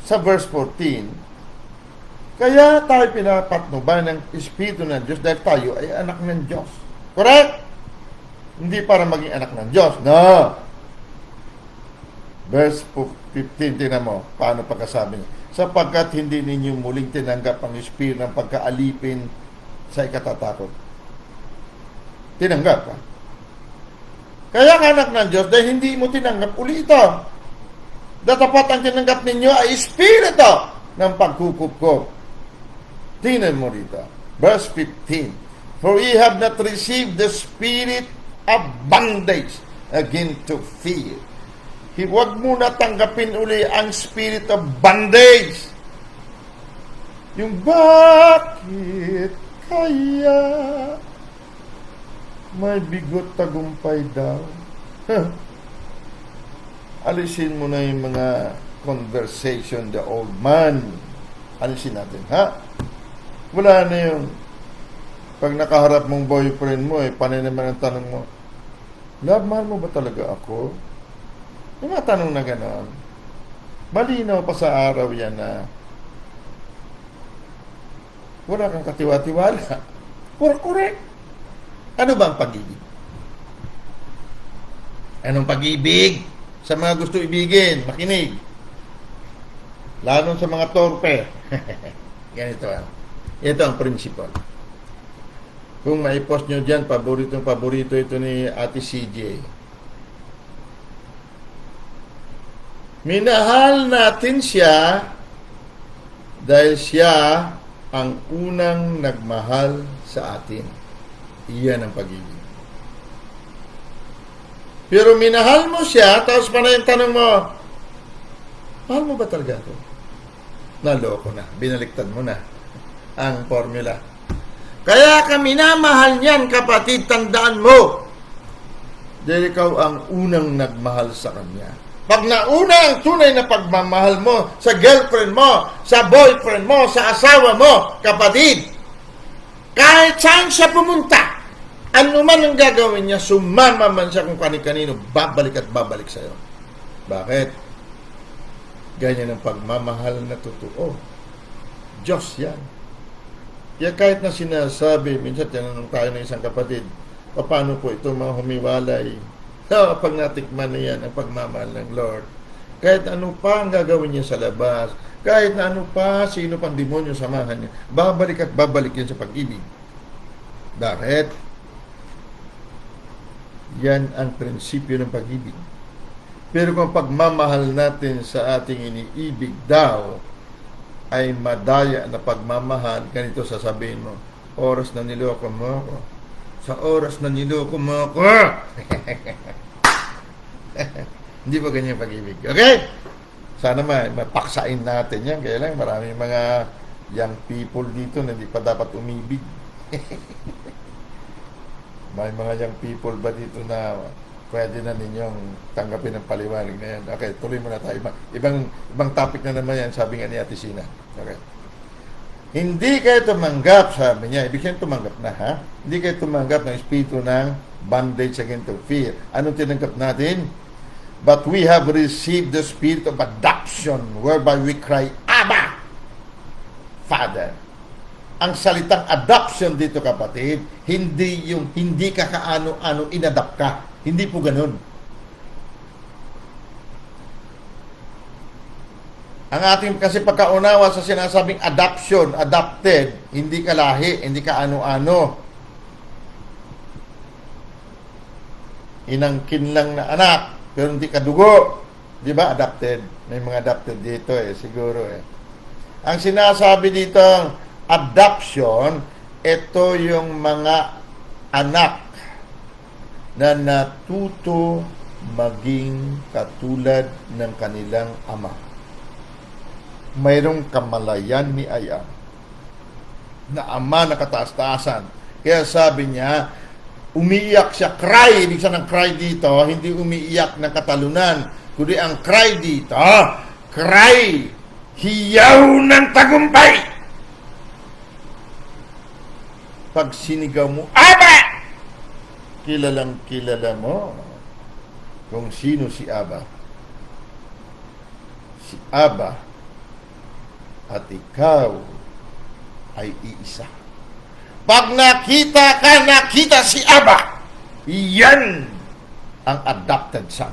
sa verse 14, kaya tayo pinapatnubayan ng Espiritu ng Diyos dahil tayo ay anak ng Diyos. Correct? Hindi para maging anak ng Diyos. No. Verse 15, tinan mo, paano pagkasabi niya? Sapagkat hindi ninyo muling tinanggap ang Espiritu ng pagkaalipin sa ikatatakot. Tinanggap ka. Kaya ka anak ng Diyos dahil hindi mo tinanggap uli ito. Datapat ang tinanggap ninyo ay Espiritu ng pagkukup. Tingnan mo rito. Verse 15. For ye have not received the spirit of bondage again to fear. Huwag mo na tanggapin uli ang spirit of bondage. Yung bakit kaya may bigot tagumpay daw. Alisin mo na yung mga conversation, the old man. Alisin natin, ha? Wala na yung pag nakaharap mong boyfriend mo, panay naman ang tanong mo, love, mahal mo ba talaga ako? Yung mga tanong na gano'n, malinaw pa sa araw yan na wala kang katiwa-tiwala. Correct. Ano ba ang pag-ibig? Anong pag-ibig? Sa mga gusto ibigin, makinig. Lalo sa mga torpe. Ganito ah. Ito ang principle. Kung maipost nyo dyan, paborito ito ni Ate CJ. Minahal natin siya dahil siya ang unang nagmahal sa atin. Iyan ang pag-ibig. Pero minahal mo siya, tapos pa na yung tanong mo, mahal mo ba talaga ito? Naloko na, binaliktad mo na. ang formula. Kaya ka minamahal niyan, kapatid, tandaan mo. Dahil ikaw ang unang nagmahal sa Kanya. Pag nauna ang tunay na pagmamahal mo sa girlfriend mo, sa boyfriend mo, sa asawa mo, kapatid, kahit saan siya pumunta, ano man ang gagawin niya, sumama man siya kung kani-kanino, babalik at babalik sa'yo. Bakit? Ganyan ang pagmamahal na totoo. Diyos yan. Kaya kahit na sinasabi, minsan tinanong tayo ng isang kapatid, paano po ito mga humiwalay? Pag natikman na yan ang pagmamahal ng Lord, kahit ano pa ang gagawin niya sa labas, kahit na ano pa, sino pang demonyo samahan niya, babalik at babalik yan sa pag-ibig. Bakit? Yan ang prinsipyo ng pag-ibig. Pero kung pagmamahal natin sa ating iniibig daw ay madaya na pagmamahal, ganito sasabihin mo, oras na niloko mo ako. Sa oras na niloko mo ako. Hindi ba ganyan pag-ibig? Okay? Sana mapaksain natin yan. Kaya lang maraming mga young people dito na hindi pa dapat umibig. May mga young people ba dito na pwede na ninyong tanggapin ang paliwanag na yan? Okay, tuloy muna tayo. Ibang topic na naman yan, sabi nga ni Ate Sina. Okay. Hindi kayo tumanggap, sabi niya. Ibig sabihin tumanggap na, ha? Hindi kayo tumanggap ng espiritu ng bondage against the fear. Anong tinanggap natin? But we have received the spirit of adoption, whereby we cry, Abba, Father. Ang salitang adoption dito, kapatid, hindi ka kaano-ano inadapt ka. Hindi po ganun. Ang ating kasi pagkaunawa sa sinasabing adoption, adopted, hindi ka lahi, hindi ka ano-ano. Inangkin lang na anak, pero hindi ka dugo. Di ba? Adopted. May mga adopted dito siguro Ang sinasabi dito, adoption, ito yung mga anak na natuto maging katulad ng kanilang ama. Mayroong kamalayan ni Aya na ama na kataas-taasan. Kaya sabi niya, umiiyak siya, cry. Ibig sabihin ng cry dito, hindi umiiyak ng katalunan, kundi ang cry dito, cry, hiyaw ng tagumpay. Pag sinigaw mo, Aba! Kilalang kilala mo kung sino si Aba. Si Aba at ikaw ay iisa. Pag nakita si Aba, yan ang adopted son.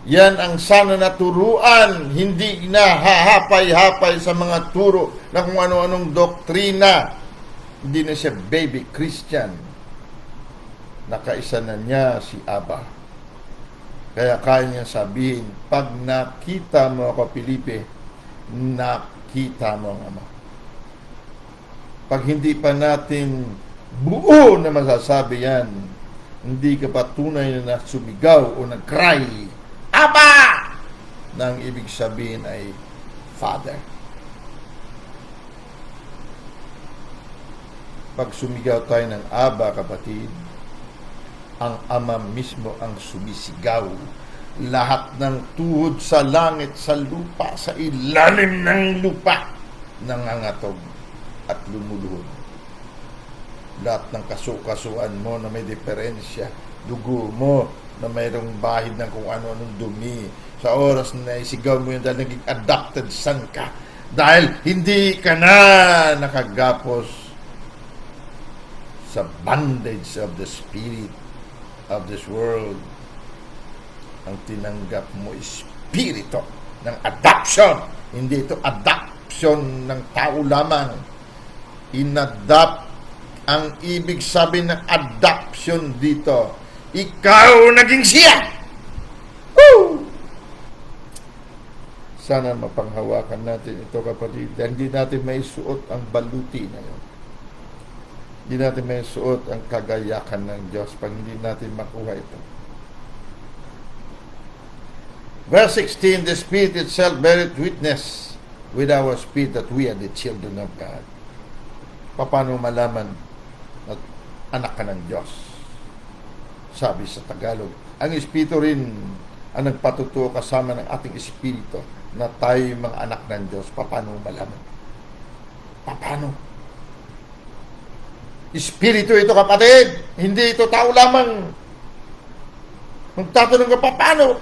Yan ang sana naturuan, hindi nahahapay-hapay sa mga turo na kung ano-anong doktrina. Hindi na siya baby Christian. Nakaisa na niya si Aba. Kaya kaya niya sabihin, pag nakita mo ako, Felipe, nakita mo ang Ama. Pag hindi pa natin buo na masasabi yan, hindi ka pa tunay na sumigaw o nag-cry, Aba! Na ang ibig sabihin ay Father. Pag sumigaw tayo ng Aba, kapatid, ang Ama mismo ang sumisigaw. Lahat ng tuhod sa langit, sa lupa, sa ilalim ng lupa, nangangatog at lumuluhod. Lahat ng kasukasuan mo na may diferensya, dugo mo na mayroong bahid ng kung ano-anong dumi, sa oras na isigaw mo yun dahil naging adopted son ka, dahil hindi ka na nakagapos sa bondage of the spirit of this world. Ang tinanggap mo espiritu ng adoption. Hindi ito adoption ng tao lamang. Inadapt. Ang ibig sabihin ng adoption dito, ikaw naging siya. Woo! Sana mapanghawakan natin ito, kapatid. Dahil hindi natin may suot ang baluti na yun. Hindi natin may suot ang kagayakan ng Diyos pag hindi natin makuha ito. Verse 16, the Spirit itself beareth witness with our spirit that we are the children of God. Paano malaman na anak ka ng Diyos? Sabi sa Tagalog, ang Espiritu rin ang nagpatutuo kasama ng ating Espiritu na tayo mga anak ng Diyos. Paano malaman? Paano? Espiritu ito, kapatid. Hindi ito tao lamang. Magtatanong ka pa, paano?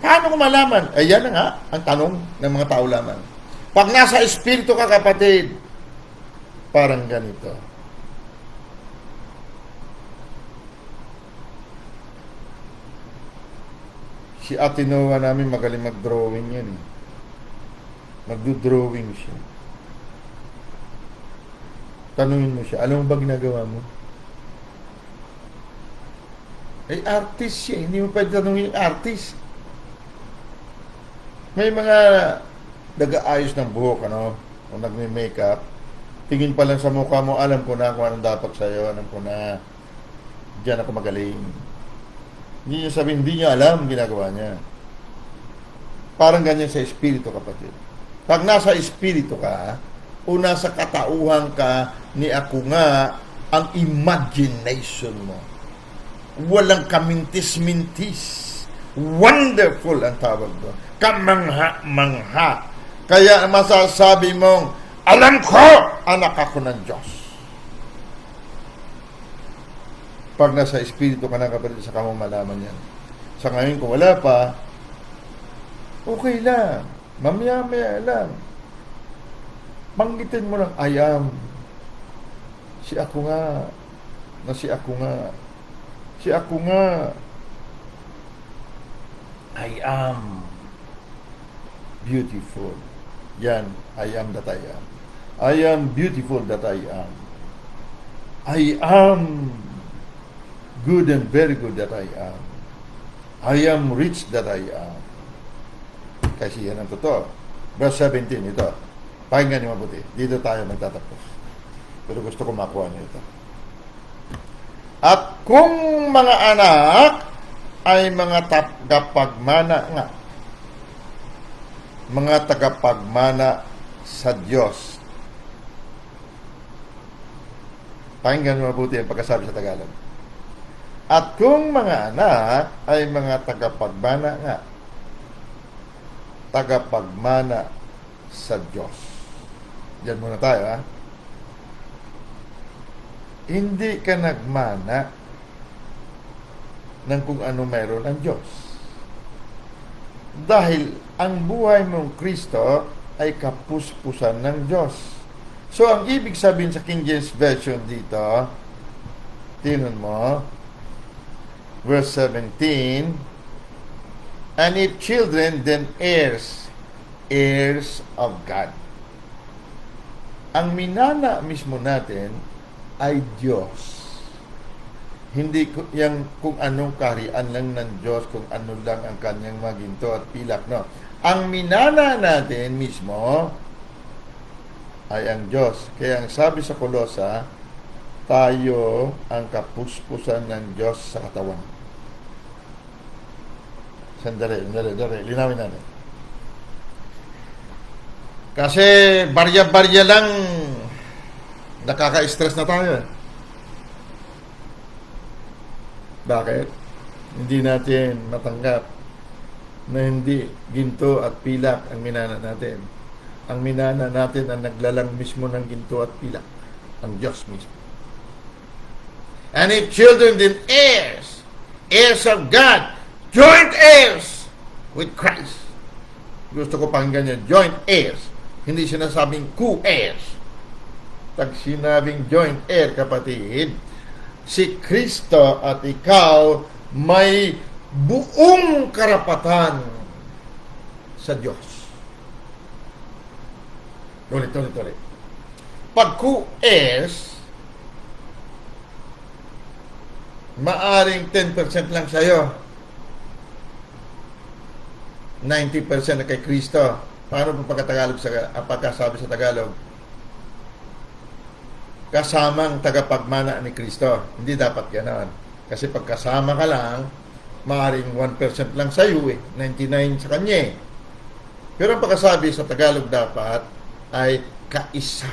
Paano ko malaman? Ayan na nga ang tanong ng mga tao lamang. Pag nasa Espiritu ka, kapatid, parang ganito. Si Ate Noah namin magaling mag-drawing yan. Magdo-drawing siya. Tanungin mo siya, alam mo ba ginagawa mo? Ay, artist siya. Hindi mo pwede tanungin yung artist. May mga nag-aayos ng buhok, ano? O nagme-makeup. Tingin pa lang sa mukha mo, alam ko na kung anong dapat sa'yo. Alam ko na diyan ako magaling. Hindi niya sabihin, hindi niya alam ginagawa niya. Parang ganyan sa Espiritu, kapatid. Pag nasa Espiritu ka, o nasa katauhan ka, ni ako nga, ang imagination mo. Walang kamintis-mintis. Wonderful ang tawag doon. Kamangha-mangha. Kaya masasabi mong, alam ko, anak ako ng Diyos. Pag nasa Espiritu ka na, kapatid, sa kamong malaman yan. Sa ngayon, kung wala pa, okay lang. Mamaya-maya lang. Banggitin mo lang, I am. Si ako nga. Na si ako nga. Si ako nga. I am beautiful. Yan, I am that I am. I am beautiful that I am. I am good and very good that I am. I am rich that I am. Kasi yan ang totoo. Verse 17, ito. Pakinggan niyo mabuti. Dito tayo magtatapos. Pero gusto ko makuha niyo ito. At kung mga anak ay mga tagapagmana nga, mga tagapagmana sa Diyos. Pakinggan niyo mabuti ang pagkasabi sa Tagalog. At kung mga anak ay mga tagapagmana nga, tagapagmana sa Diyos. Diyan muna tayo, ha? Hindi ka nagmana ng kung ano meron ang Diyos. Dahil ang buhay mong Kristo ay kapuspusan ng Diyos. So, ang ibig sabihin sa King James Version dito, tingnan mo, verse 17, and if children, then heirs, heirs of God. Ang minana mismo natin ay Diyos. Hindi yung kung anong kaharian lang ng Diyos, kung ano lang ang kanyang maginto at pilak, no. Ang minana natin mismo ay ang Diyos. Kaya ang sabi sa Kolosa, tayo ang kapuspusan ng Diyos sa katawan. Sandali. Linawin natin. Kasi barya-barya lang nakaka-stress na tayo. Bakit? Hindi natin matanggap na hindi ginto at pilak ang minana natin. Ang minana natin ang naglalang mismo ng ginto at pilak. Ang Diyos mismo. And if children, then heirs, heirs of God, joint heirs with Christ. Gusto ko pakinggan yan, joint heirs. Hindi sinasabing co-heirs. Pag sinabing joint heir, kapatid, si Kristo at ikaw may buong karapatan sa Diyos. Ulit. Pag co-heirs, maaring 10% lang sa'yo. 90% na kay Kristo. Paano po pagkatagalog pagkasabi sa Tagalog? Kasamang tagapagmana ni Kristo. Hindi dapat ganoon. Kasi pagkasama ka lang, maaaring 1% lang sa iyo 99 sa kanya. Pero ang pagkasabi sa Tagalog dapat ay kaisa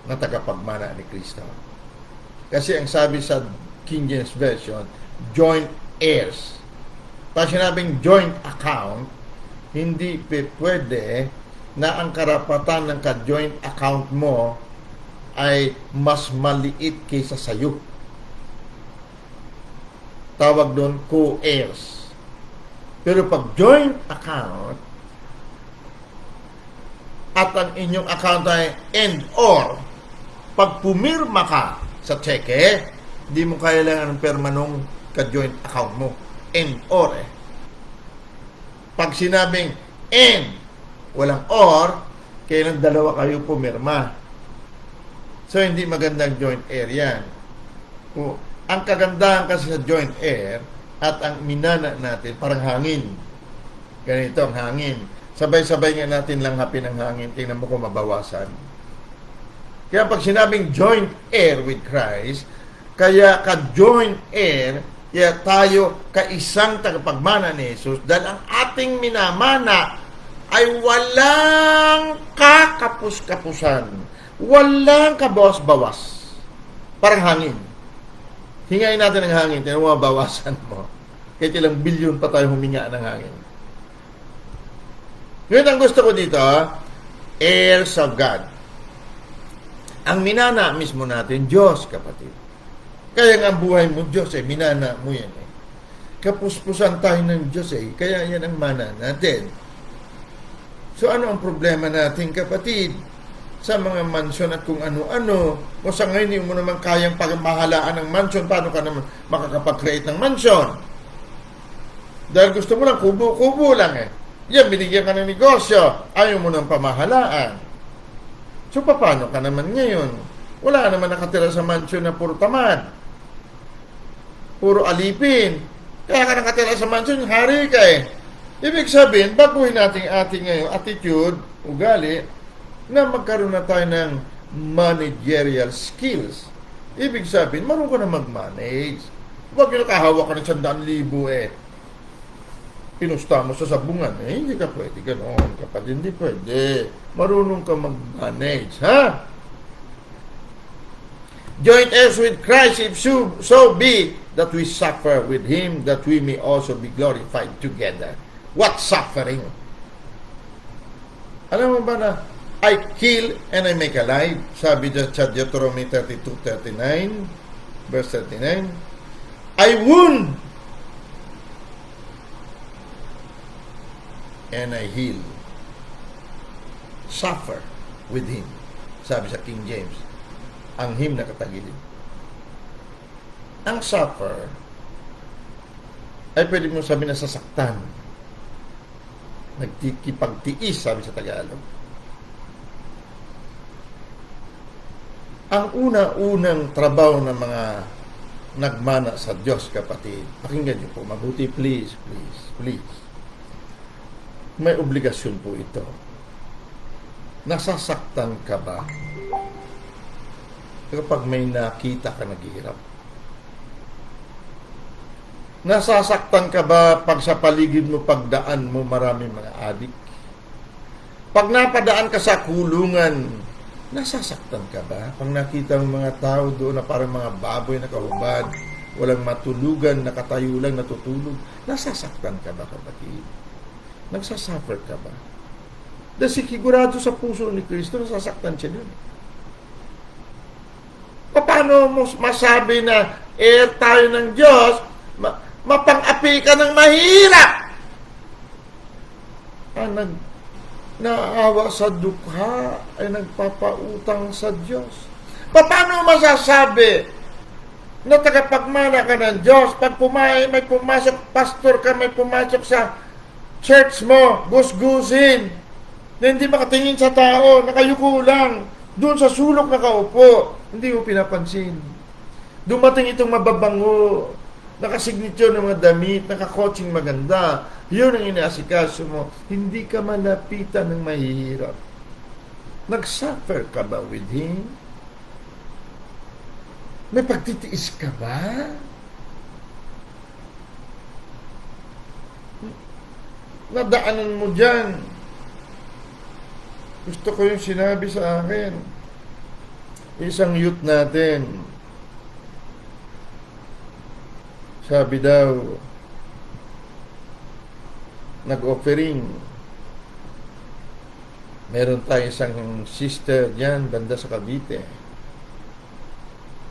na tagapagmana ni Kristo. Kasi ang sabi sa King James Version, joint heirs. Pag sinabing joint account, hindi pwede na ang karapatan ng ka-joint account mo ay mas maliit kaysa sayo. Tawag doon co-heirs. Pero pag joint account at ang inyong account ay and or, pag pumirma ka sa cheque, hindi mo kailangan ng permanong ka-joint account mo. And or eh. Pag sinabing and, walang or, kailan dalawa kayo pumirma. So, hindi magandang joint heir yan. Ang kagandahan kasi sa joint heir at ang minana natin, parang hangin. Ganito ang hangin. Sabay-sabay nga natin lang hapin ang hangin. Tingnan mo kung mabawasan. Kaya pag sinabing joint heir with Christ, kaya ka-joint heir, kaya tayo kaisang tagapagmana ni Jesus dahil ang ating minamana ay walang kakapus-kapusan. Walang kabawas-bawas. Parang hangin. Hingayin natin ang hangin. Tingnan mo, mabawasan mo. Kahit ilang bilyon pa tayo huminga ng hangin. Ngayon ang gusto ko dito, heirs of God. Ang minana mismo natin, Diyos, kapatid. Kaya nga buhay mo, Diyos, minana mo yan. Kapuspusan tayo ng Diyos, kaya yan ang mana natin. So ano ang problema natin, kapatid? Sa mga mansyon at kung ano-ano, o sa ngayon hindi mo naman kayang pagmahalaan ng mansyon, paano ka naman makakapag-create ng mansyon? Dahil gusto mo lang, kubo-kubo lang Yan, binigyan ka ng negosyo, ayaw mo ng pamahalaan. So paano ka naman ngayon? Wala naman nakatira sa mansyon na puro tamad. Puro alipin. Kaya ka nakatira sa mansyon, hari ka Ibig sabihin, baguhin natin ating ngayon attitude, ugali, na magkaroon na tayo ng managerial skills. Ibig sabihin, marunong ka na mag-manage. Huwag yung nakahawak ka ng 100,000 pinusta mo sa sabungan. Hindi ka pwede ganoon. Kapag hindi pwede, marunong ka mag-manage. Ha? Joint heirs with Christ, if so be that we suffer with Him, that we may also be glorified together. What suffering? Alam mo ba na I kill and I make alive? Sabi dyan sa Deuteronomy 32:39, verse 39. I wound and I heal. Suffer with Him. Sabi sa King James. Ang him na katagilid. Ang suffer ay pwede mo sabihin na sasaktan. Nagkikipagtiis, sabi sa Tagalog. Ang una-unang trabaho ng mga nagmana sa Diyos, kapatid, pakinggan niyo po, mabuti, please. May obligasyon po ito. Nasasaktan ka ba kapag may nakita ka naghihirap? Nasasaktan ka ba pag sa paligid mo, pagdaan mo, maraming mga adik? Pag napadaan ka sa kulungan, nasasaktan ka ba? Pag nakita mo mga tao doon na parang mga baboy na kahubad, walang matulugan, nakatayo lang, natutulog, nasasaktan ka ba, kapatid? Nagsasuffer ka ba? Dahil sigurado sa puso ni Kristo, nasasaktan siya doon. Paano mo masabi na heir tayo ng Diyos, mapang-api ka ng mahirap? Naawa sa dukha ay nagpapautang sa Diyos. Paano masasabi na tagapagmana ka ng Diyos pag may pumasok, pastor ka, may pumasok sa church mo, gusgusin, na hindi makatingin sa tao, nakayuko lang, doon sa sulok nakaupo, hindi mo pinapansin. Dumating itong mababango, nakasignature ng mga damit, nakakotsing maganda, yun ang inaasikaso mo, hindi ka malapitan ng mahihirap. Nag-suffer ka ba with Him? May pagtitiis ka ba? Nadaanan mo dyan. Gusto ko yung sinabi sa akin. Isang youth natin, sabi daw, nag-offering. Meron tayo isang sister dyan, banda sa Cavite.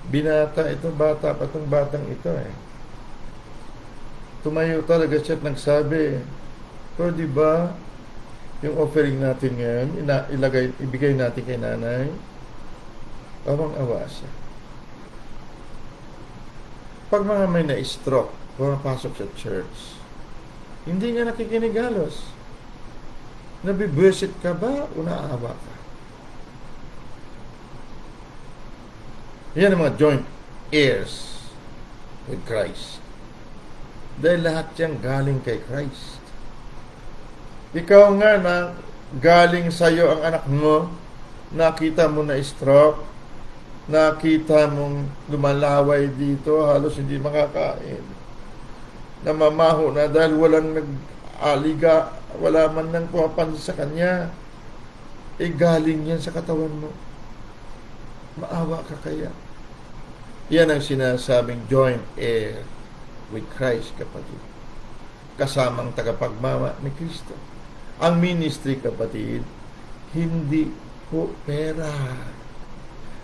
Binata ito, bata pa itong batang ito eh. Tumayo talaga siya at nagsabi, pero di ba yung offering natin ngayon, ibigay natin kay nanay, awang-awa siya. Pag mga may na-stroke, pumapasok sa church, hindi nga nakikinig halos. Nabibusit ka ba o naawa ka? Yan ang mga joint heirs with Christ. Dahil lahat yan galing kay Christ. Ikaw nga na galing sa'yo ang anak mo, nakita mo na stroke, nakita mong lumalaway dito, halos hindi makakain. Namamaho na dahil walang nag-aliga, wala man nang pumapansin sa kanya. Galing yan sa katawan mo. Maawa ka kaya? Yan ang sinasabing joint heir with Christ, kapatid. Kasamang tagapagmama ni Kristo. Ang ministry, kapatid, hindi po pera.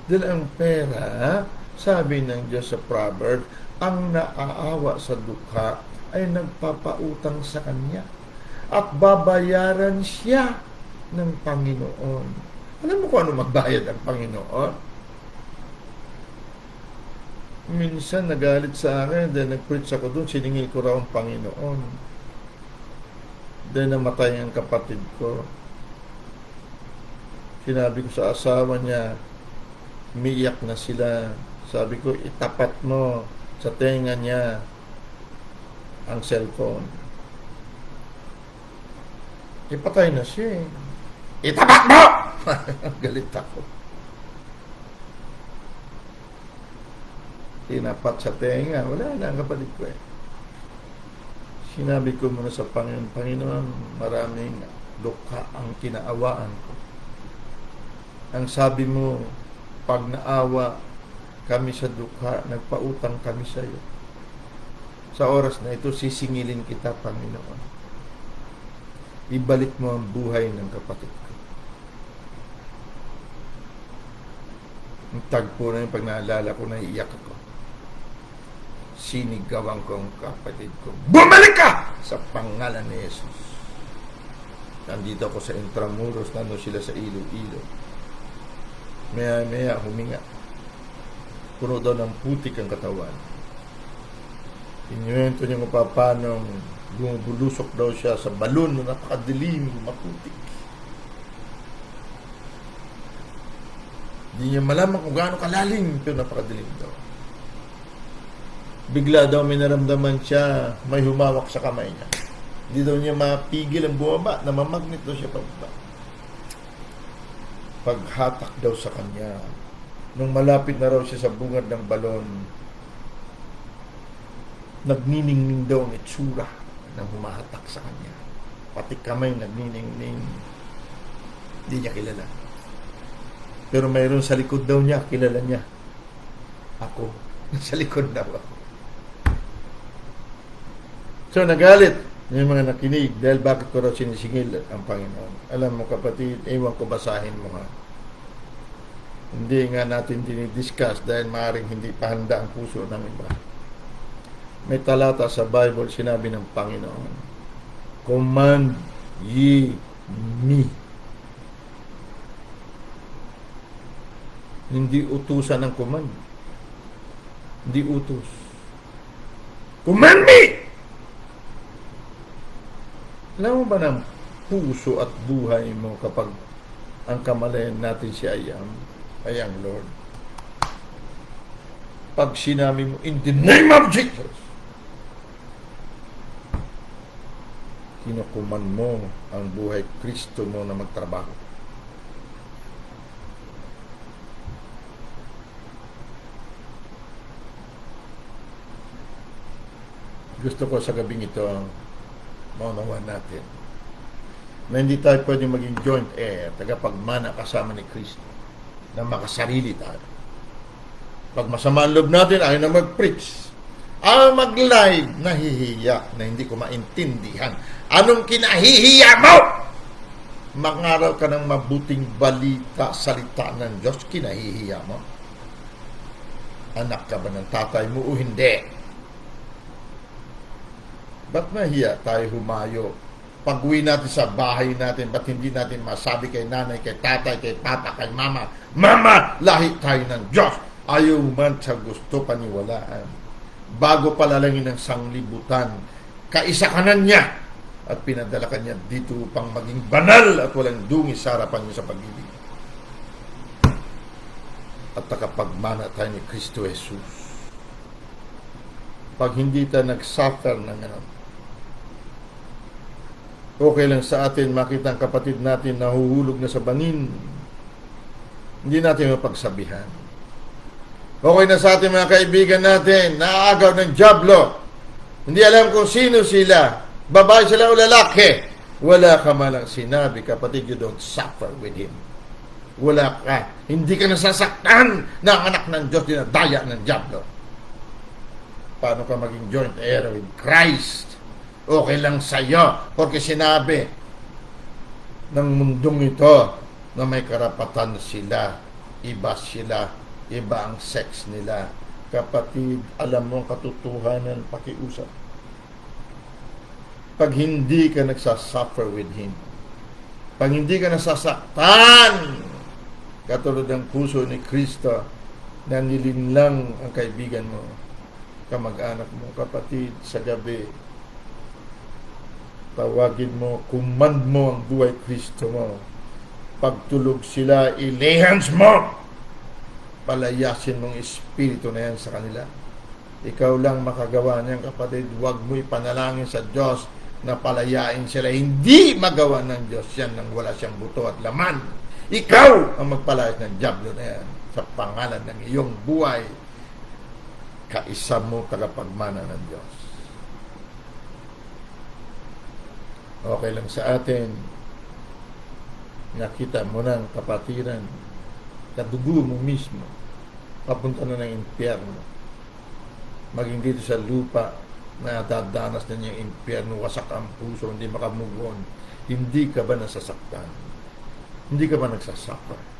Dahil ang pera, sabi ng Diyos sa Proverbs, ang naaawa sa dukha ay nagpapautang sa Kanya at babayaran siya ng Panginoon. Alam mo kung ano magbayad ang Panginoon? Minsan nagalit sa akin dahil nag-preach ako doon, siningil ko raw ang Panginoon. Dahil namatay ang kapatid ko. Sinabi ko sa asawa niya, umiiyak na sila. Sabi ko, itapat mo sa tenga niya ang cellphone. Ipatay na siya eh. Itapat mo! Galit ako. Tinapat sa tenga. Wala na ang kapatid ko eh. Sinabi ko muna sa Panginoon, Panginoon, maraming dukha ang kinaawaan ko. Ang sabi mo, pag naawa kami sa dukha, nagpautang kami sa iyo. Sa oras na ito, sisingilin kita, Panginoon. Ibalik mo ang buhay ng kapatid ko. Ang tagpo na yung pag naalala ko, naiiyak ako. Sinigawan ko ang kapatid ko. Bumalik ka! Sa pangalan ni Jesus. Nandito ako sa Intramuros, nandun sila sa Iloilo. Maya huminga. Puno daw ng putik ang katawan. Inuwento niya kung paano bumubulusok daw siya sa balon na napakadilim, maputik. Hindi niya malaman kung gaano kalalim, pero napakadilim daw. Bigla daw may naramdaman siya, may humawak sa kamay niya. Hindi daw niya mapigil ang bumaba, namamagnet daw siya pababa. Paghatak daw sa kanya, nung malapit na raw siya sa bungad ng balon, nagniningning daw ang itsura na humahatak sa kanya. Pati kamay nagniningning. Hindi niya kilala. Pero mayroon sa likod daw niya, kilala niya. Ako. Sa likod daw ako. So, nagalit yung mga nakinig dahil bakit ko raw sinisingil ang Panginoon. Alam mo kapatid, ewan ko, basahin mo nga. Hindi nga natin dinidiscuss dahil maaaring hindi pa handa ang puso ng iba. May talata sa Bible, sinabi ng Panginoon, command ye me. Hindi utusan ng command. Hindi utos. Command me! Alam mo ba ng puso at buhay mo kapag ang kamalayan natin si ay ang Lord? Pag sinabi mo, in the name of Jesus, kinukuman mo ang buhay Kristo mo na magtrabaho. Gusto ko sa gabing ito maunawan natin na hindi tayo pwede maging joint heir, tagapagmana kasama ni Kristo, na makasarili tayo. Pag masama ang loob natin, ayaw na mag-preach. Ayaw mag-live, nahihiya na hindi ko maintindihan. Anong kinahihiya mo? Mangaral ka ng mabuting balita, salita ng Diyos, kinahihiya mo? Anak ka ba ng tatay mo o hindi? Ba't mahiya tayo humayo? Pag-uwi natin sa bahay natin, ba't hindi natin masabi kay nanay, kay tatay, kay papa, kay mama, Mama, lahi tayo ng Diyos. Ayaw man sa gusto paniwalaan. Bago palalangin ng sanglibutan, kaisa ka na niya at pinadala ka niya dito upang maging banal at walang dungi sa harapan niya sa pag-ibig. At nakapagmana tayo ni Kristo Jesus. Pag hindi tayo nag-suffer ng ano, okay lang sa atin makita ang kapatid natin nahuhulog na sa bangin. Hindi natin mapagsabihan. Okay na sa ating mga kaibigan natin, naaagaw ng dyablo. Hindi alam kung sino sila, babae sila o lalaki. Wala ka malang sinabi, kapatid, you don't suffer with him. Wala ka. Hindi ka nasasaktan ng anak ng Diyos, dinadaya ng dyablo. Paano ka maging joint heir with Christ? Okay lang sa'yo, porque sinabi ng mundong ito na may karapatan sila, iba sila, iba ang sex nila. Kapatid, alam mo ang katotohanan, pakiusap. Pag hindi ka nagsasuffer with him, pag hindi ka nasasaktan, katulad ng puso ni Kristo na nilinlang ang kaibigan mo, kamag-anak mo, kapatid, sa gabi, tawagin mo, command mo ang buhay Kristo mo. Pagtulog sila, ilehans mo. Palayasin mong espiritu na yan sa kanila. Ikaw lang makagawa niyan, kapatid. Huwag mo ipanalangin sa Diyos na palayain sila. Hindi magawa ng Diyos yan nang wala siyang buto at laman. Ikaw ang magpalayas ng dyablo na yan sa pangalan ng iyong buhay. Kaisa mo tagapagmana ng Diyos. Okay lang sa atin, nakita mo ng kapatiran, kadugo mo mismo, papunta na ng impyerno. Maging dito sa lupa, na dadanas na niya yung impyerno, wasak ang puso, hindi makamove on. Hindi ka ba nasasaktan? Hindi ka ba nagsasuffer?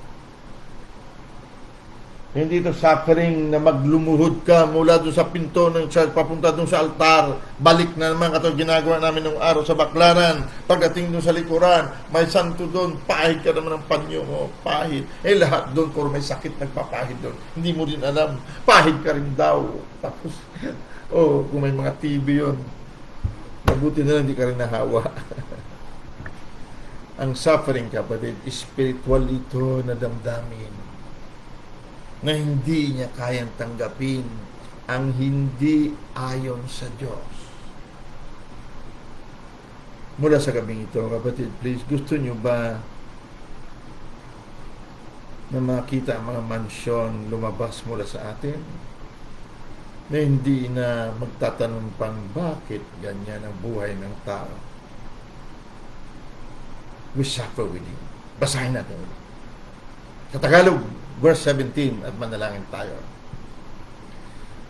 Hindi ito suffering na maglumuhod ka mula doon sa pinto ng church, papunta doon sa altar, balik na naman katulad ginagawa namin nung araw sa Baklaran. Pagdating doon sa likuran, may santo doon, pahid ka naman ng panyo mo, pahid. Lahat doon, kung may sakit, nagpapahid doon. Hindi mo din alam, pahid ka rin daw. Tapos, kung may mga TV yun, mabuti na lang, hindi ka rin nahawa. Ang suffering, kapatid, spiritual ito na damdamin, na hindi niya kayang tanggapin ang hindi ayon sa Diyos. Mula sa gabing ito, kapatid, please, gusto nyo ba na makita ang mga mansyon lumabas mula sa atin? Na hindi na magtatanong pang bakit ganyan ang buhay ng tao. We suffer with him. Basahin natin. Sa Tagalog, verse 17, at manalangin tayo.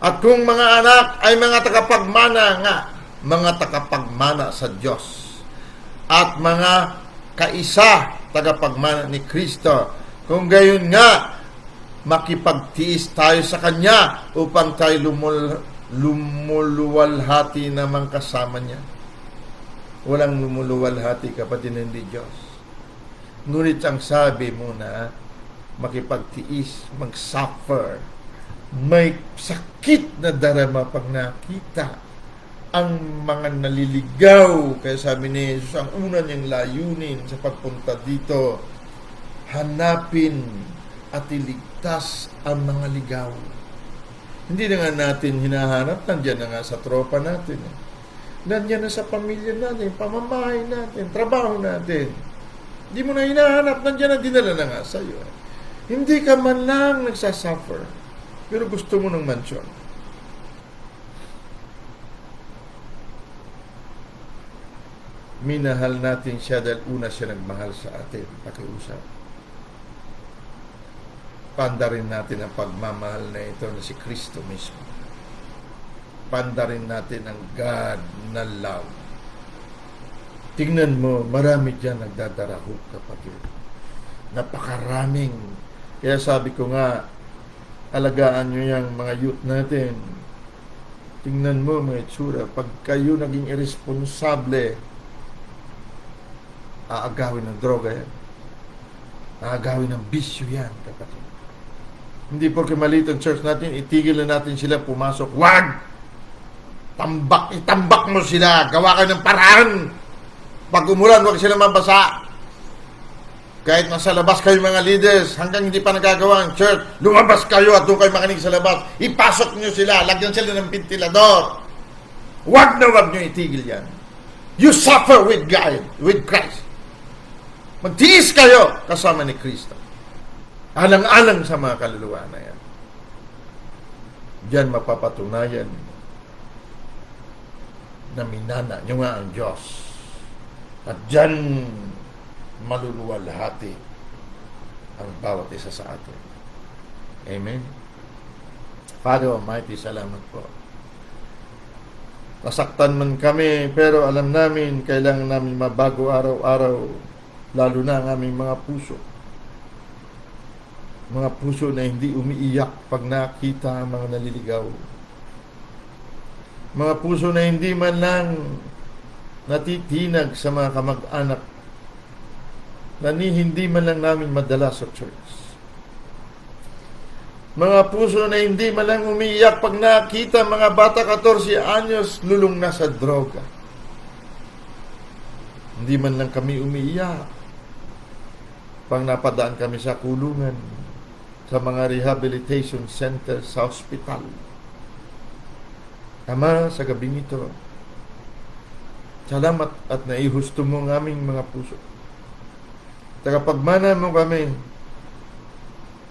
At kung mga anak ay mga takapagmana nga, mga takapagmana sa Diyos, at mga kaisa tagapagmana ni Kristo, kung gayon nga, makipagtiis tayo sa Kanya upang tayo lumuluwalhati naman kasama niya. Walang lumuluwalhati, kapatid, hindi Diyos. Ngunit ang sabi mo na makipagtiis, mag-suffer, may sakit na darama pag nakita ang mga naliligaw. Kaya sabi ni Jesus, ang una niyang layunin sa pagpunta dito, hanapin at iligtas ang mga ligaw. Hindi na nga natin hinahanap, nandiyan na nga sa tropa natin. Nandiyan na sa pamilya natin, pamamahay natin, trabaho natin. Hindi mo na hinahanap, nandiyan na, dinala na nga sa'yo. Hindi ka man lang nagsasuffer, pero gusto mo ng mansyon. minahal natin siya dahil una siya nagmahal sa atin. Pakiusap. Pandarin natin ang pagmamahal na ito na si Kristo mismo. Pandarin natin ang God na love. Tingnan mo, marami dyan nagdadarahok, kapatid. Napakaraming. Kaya sabi ko nga, alagaan nyo yung mga youth natin. Tingnan mo mga itsura. Pag kayo naging irresponsable, aagawin ng droga yan. Aagawin ng bisyo yan, kapatid. Hindi porque maliit ang church natin, itigil na natin sila pumasok. Wag! Itambak mo sila. Gawa kayo ng paraan. Pag umulan, wag sila mabasa. Kahit nasa labas kayo mga leaders, hanggang hindi pa nagagawa ang church, lumabas kayo at doon kayo makinig sa labas. Ipasok nyo sila. Lagyan sila ng ventilador. Wag na wag nyo itigil yan. You suffer with God, with Christ. Magtiis kayo kasama ni Kristo. Alang-alang sa mga kaluluwa na yan. Diyan mapapatunayan na minana nyo nga ang Diyos. At diyan maluluwalhati ang bawat isa sa atin. Amen. Father Almighty, salamat po. Nasaktan man kami, pero alam namin, kailangan namin mabago araw-araw, lalo na ang aming mga puso. Mga puso na hindi umiiyak pag nakita ang mga naliligaw. Mga puso na hindi man lang natitinag sa mga kamag-anak na hindi man lang namin madala sa church. Mga puso na hindi man lang umiiyak pag nakita mga bata 14 anyos lulong na sa droga. Hindi man lang kami umiiyak pag napadaan kami sa kulungan, sa mga rehabilitation center, sa hospital. Ama, sa gabing ito, salamat at naihusto mo ang aming mga puso. Tagapagmana mo kami,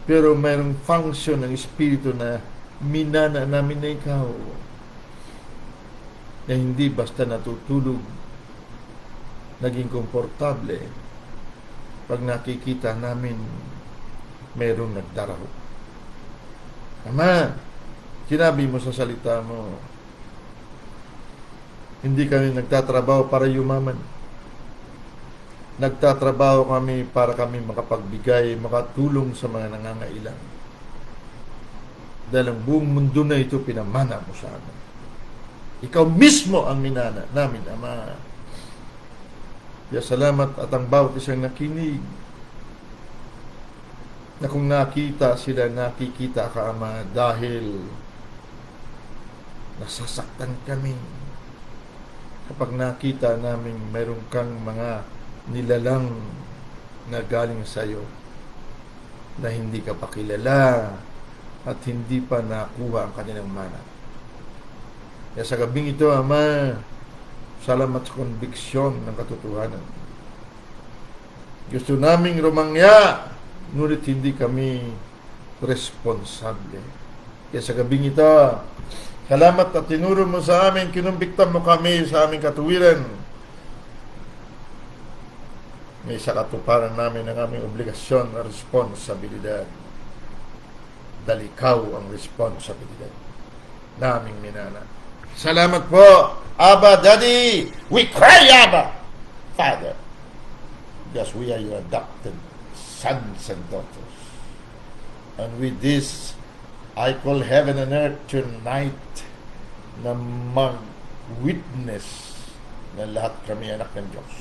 pero mayroong function ng Espiritu na minana namin na ikaw, na hindi basta natutulog, naging komportable, pag nakikita namin mayroong nagdaraho. Ama, sinabi mo sa salita mo, hindi kami nagtatrabaho para yumaman. Nagtatrabaho kami para kami makapagbigay, makatulong sa mga nangangailangan. Dahil ang buong mundo na ito pinamana mo sa amin. Ikaw mismo ang minana namin, Ama. Kaya salamat at ang bawat isang nakinig, na kung nakita sila, nakikita ka, Ama, dahil nasasaktan kami kapag nakita namin mayroon kang mga nilalang na galing sa iyo na hindi ka pa kilala at hindi pa nakuha ang kanilang mana. Kaya sa gabing ito, Ama, salamat sa konbiksyon ng katotohanan. Gusto naming rumangya, ngunit hindi kami responsable. Kaya sa gabing ito, salamat at tinuro mo sa amin, kinumbiktan mo kami sa aming katuwiran. May sa katuparan namin ang aming obligasyon na responsibilidad. Dahil ikaw ang responsibilidad naming minana. Salamat po, Abba, Daddy. We cry, Abba, Father. Because we are your adopted sons and daughters. And with this, I call heaven and earth tonight na mag-witness na lahat kami anak ng Diyos.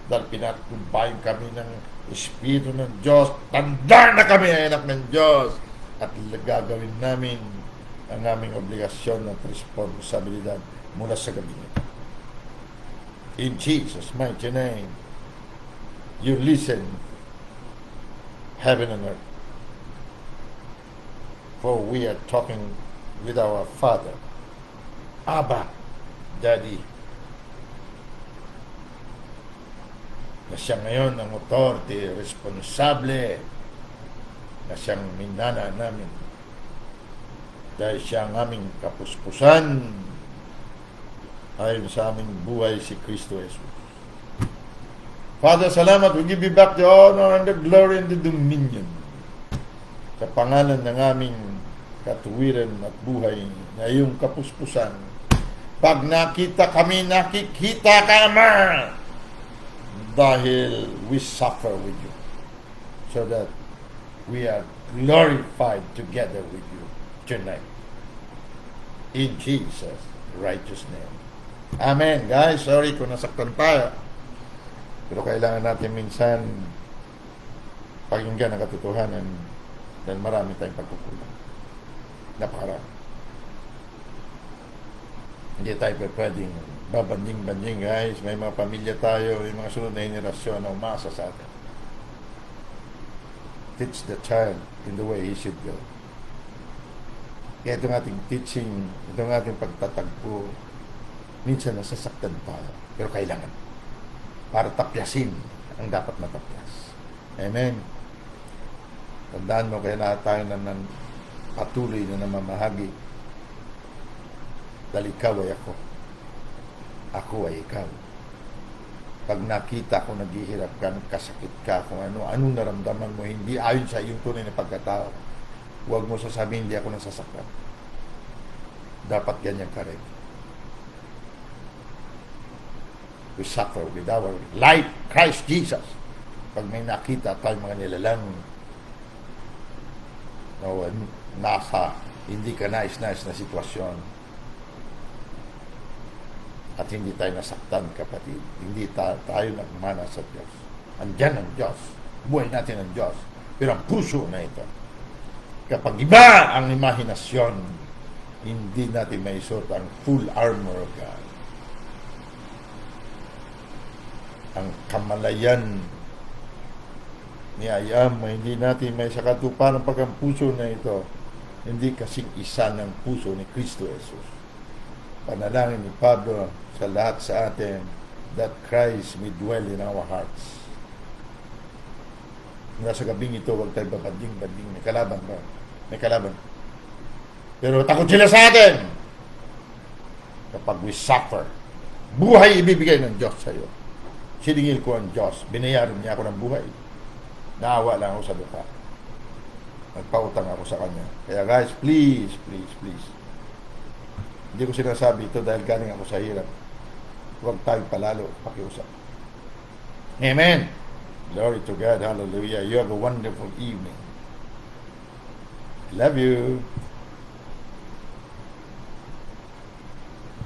Dahil pinatubayan kami ng Espiritu ng Diyos, tanda na kami ay anak ng Diyos, at gagawin namin ang aming obligasyon at responsabilidad mula sa gabi nito. In Jesus' mighty name, you listen, heaven and earth. For we are talking with our Father, Abba, Daddy, na siya ngayon ang authority, responsable, na siyang minana namin. Dahil siya ang aming kapuspusan, ayon sa aming buhay si Kristo Jesus. Father, salamat. We give you back the honor and the glory and the dominion. Sa pangalan ng aming katuwiran at buhay na iyong kapuspusan. Pag nakita kami, nakikita ka naman. Dahil we suffer with you. So that we are glorified together with you tonight. In Jesus' righteous name. Amen. Guys, sorry kung nasaktan tayo. Pero kailangan natin minsan pakinggan ang katotohanan dahil marami tayong pagkukulang. Napakarami. Hindi tayo pwedeng babanding-banding, guys. May mga pamilya tayo, may mga sunod na henerasyon na umasa sa atin. Teach the child in the way he should go. Kaya itong ating teaching, itong ating pagtatagpo, minsan nasasaktan tayo. Pero kailangan. Para tapyasin ang dapat matapyas. Amen. Tandaan mo, kaya lahat tayo na patuloy na namamahagi. Dahil ikaw ay ako. Ako ay ikaw. Pag nakita ko naghihirap ka, kasakit ka, kung anong naramdaman mo, hindi ayon sa iyong tunay na pagkatao, huwag mo sasabihin, hindi ako nasasaktan. Dapat ganyan ka rin. We suffer with our life, Christ Jesus. Pag may nakita tayong mga nilalang nasa hindi ka nais-nais na sitwasyon at hindi tayo nasaktan, kapatid, hindi tayo nagmana sa Diyos. Andyan ang Diyos. Buhay natin ang Diyos. Pero ang puso na ito, kapag iba ang imahinasyon, hindi natin maisuot ang full armor of God. Ang kamalayan ni Ayam, hindi natin may sakatupan pag ang puso na ito hindi kasing isa ng puso ni Kristo Jesus. Panalangin ni Pablo sa lahat sa atin that Christ may dwell in our hearts. Nasa gabing ito, huwag tayo babanding-banding. May kalaban ba? May kalaban. Pero takot sila sa atin. Kapag we suffer, buhay ibibigay ng Diyos sa iyo. Siningil ko ang Diyos. Binayaran niya ako ng buhay. Naawa lang ako sa lupa. Nagpautang ako sa Kanya. Kaya guys, please, please, please. Hindi ko sinasabi ito dahil galing ako sa hirap. Huwag tayong palalo pakiusap. Amen. Glory to God. Hallelujah. You have a wonderful evening. Love you.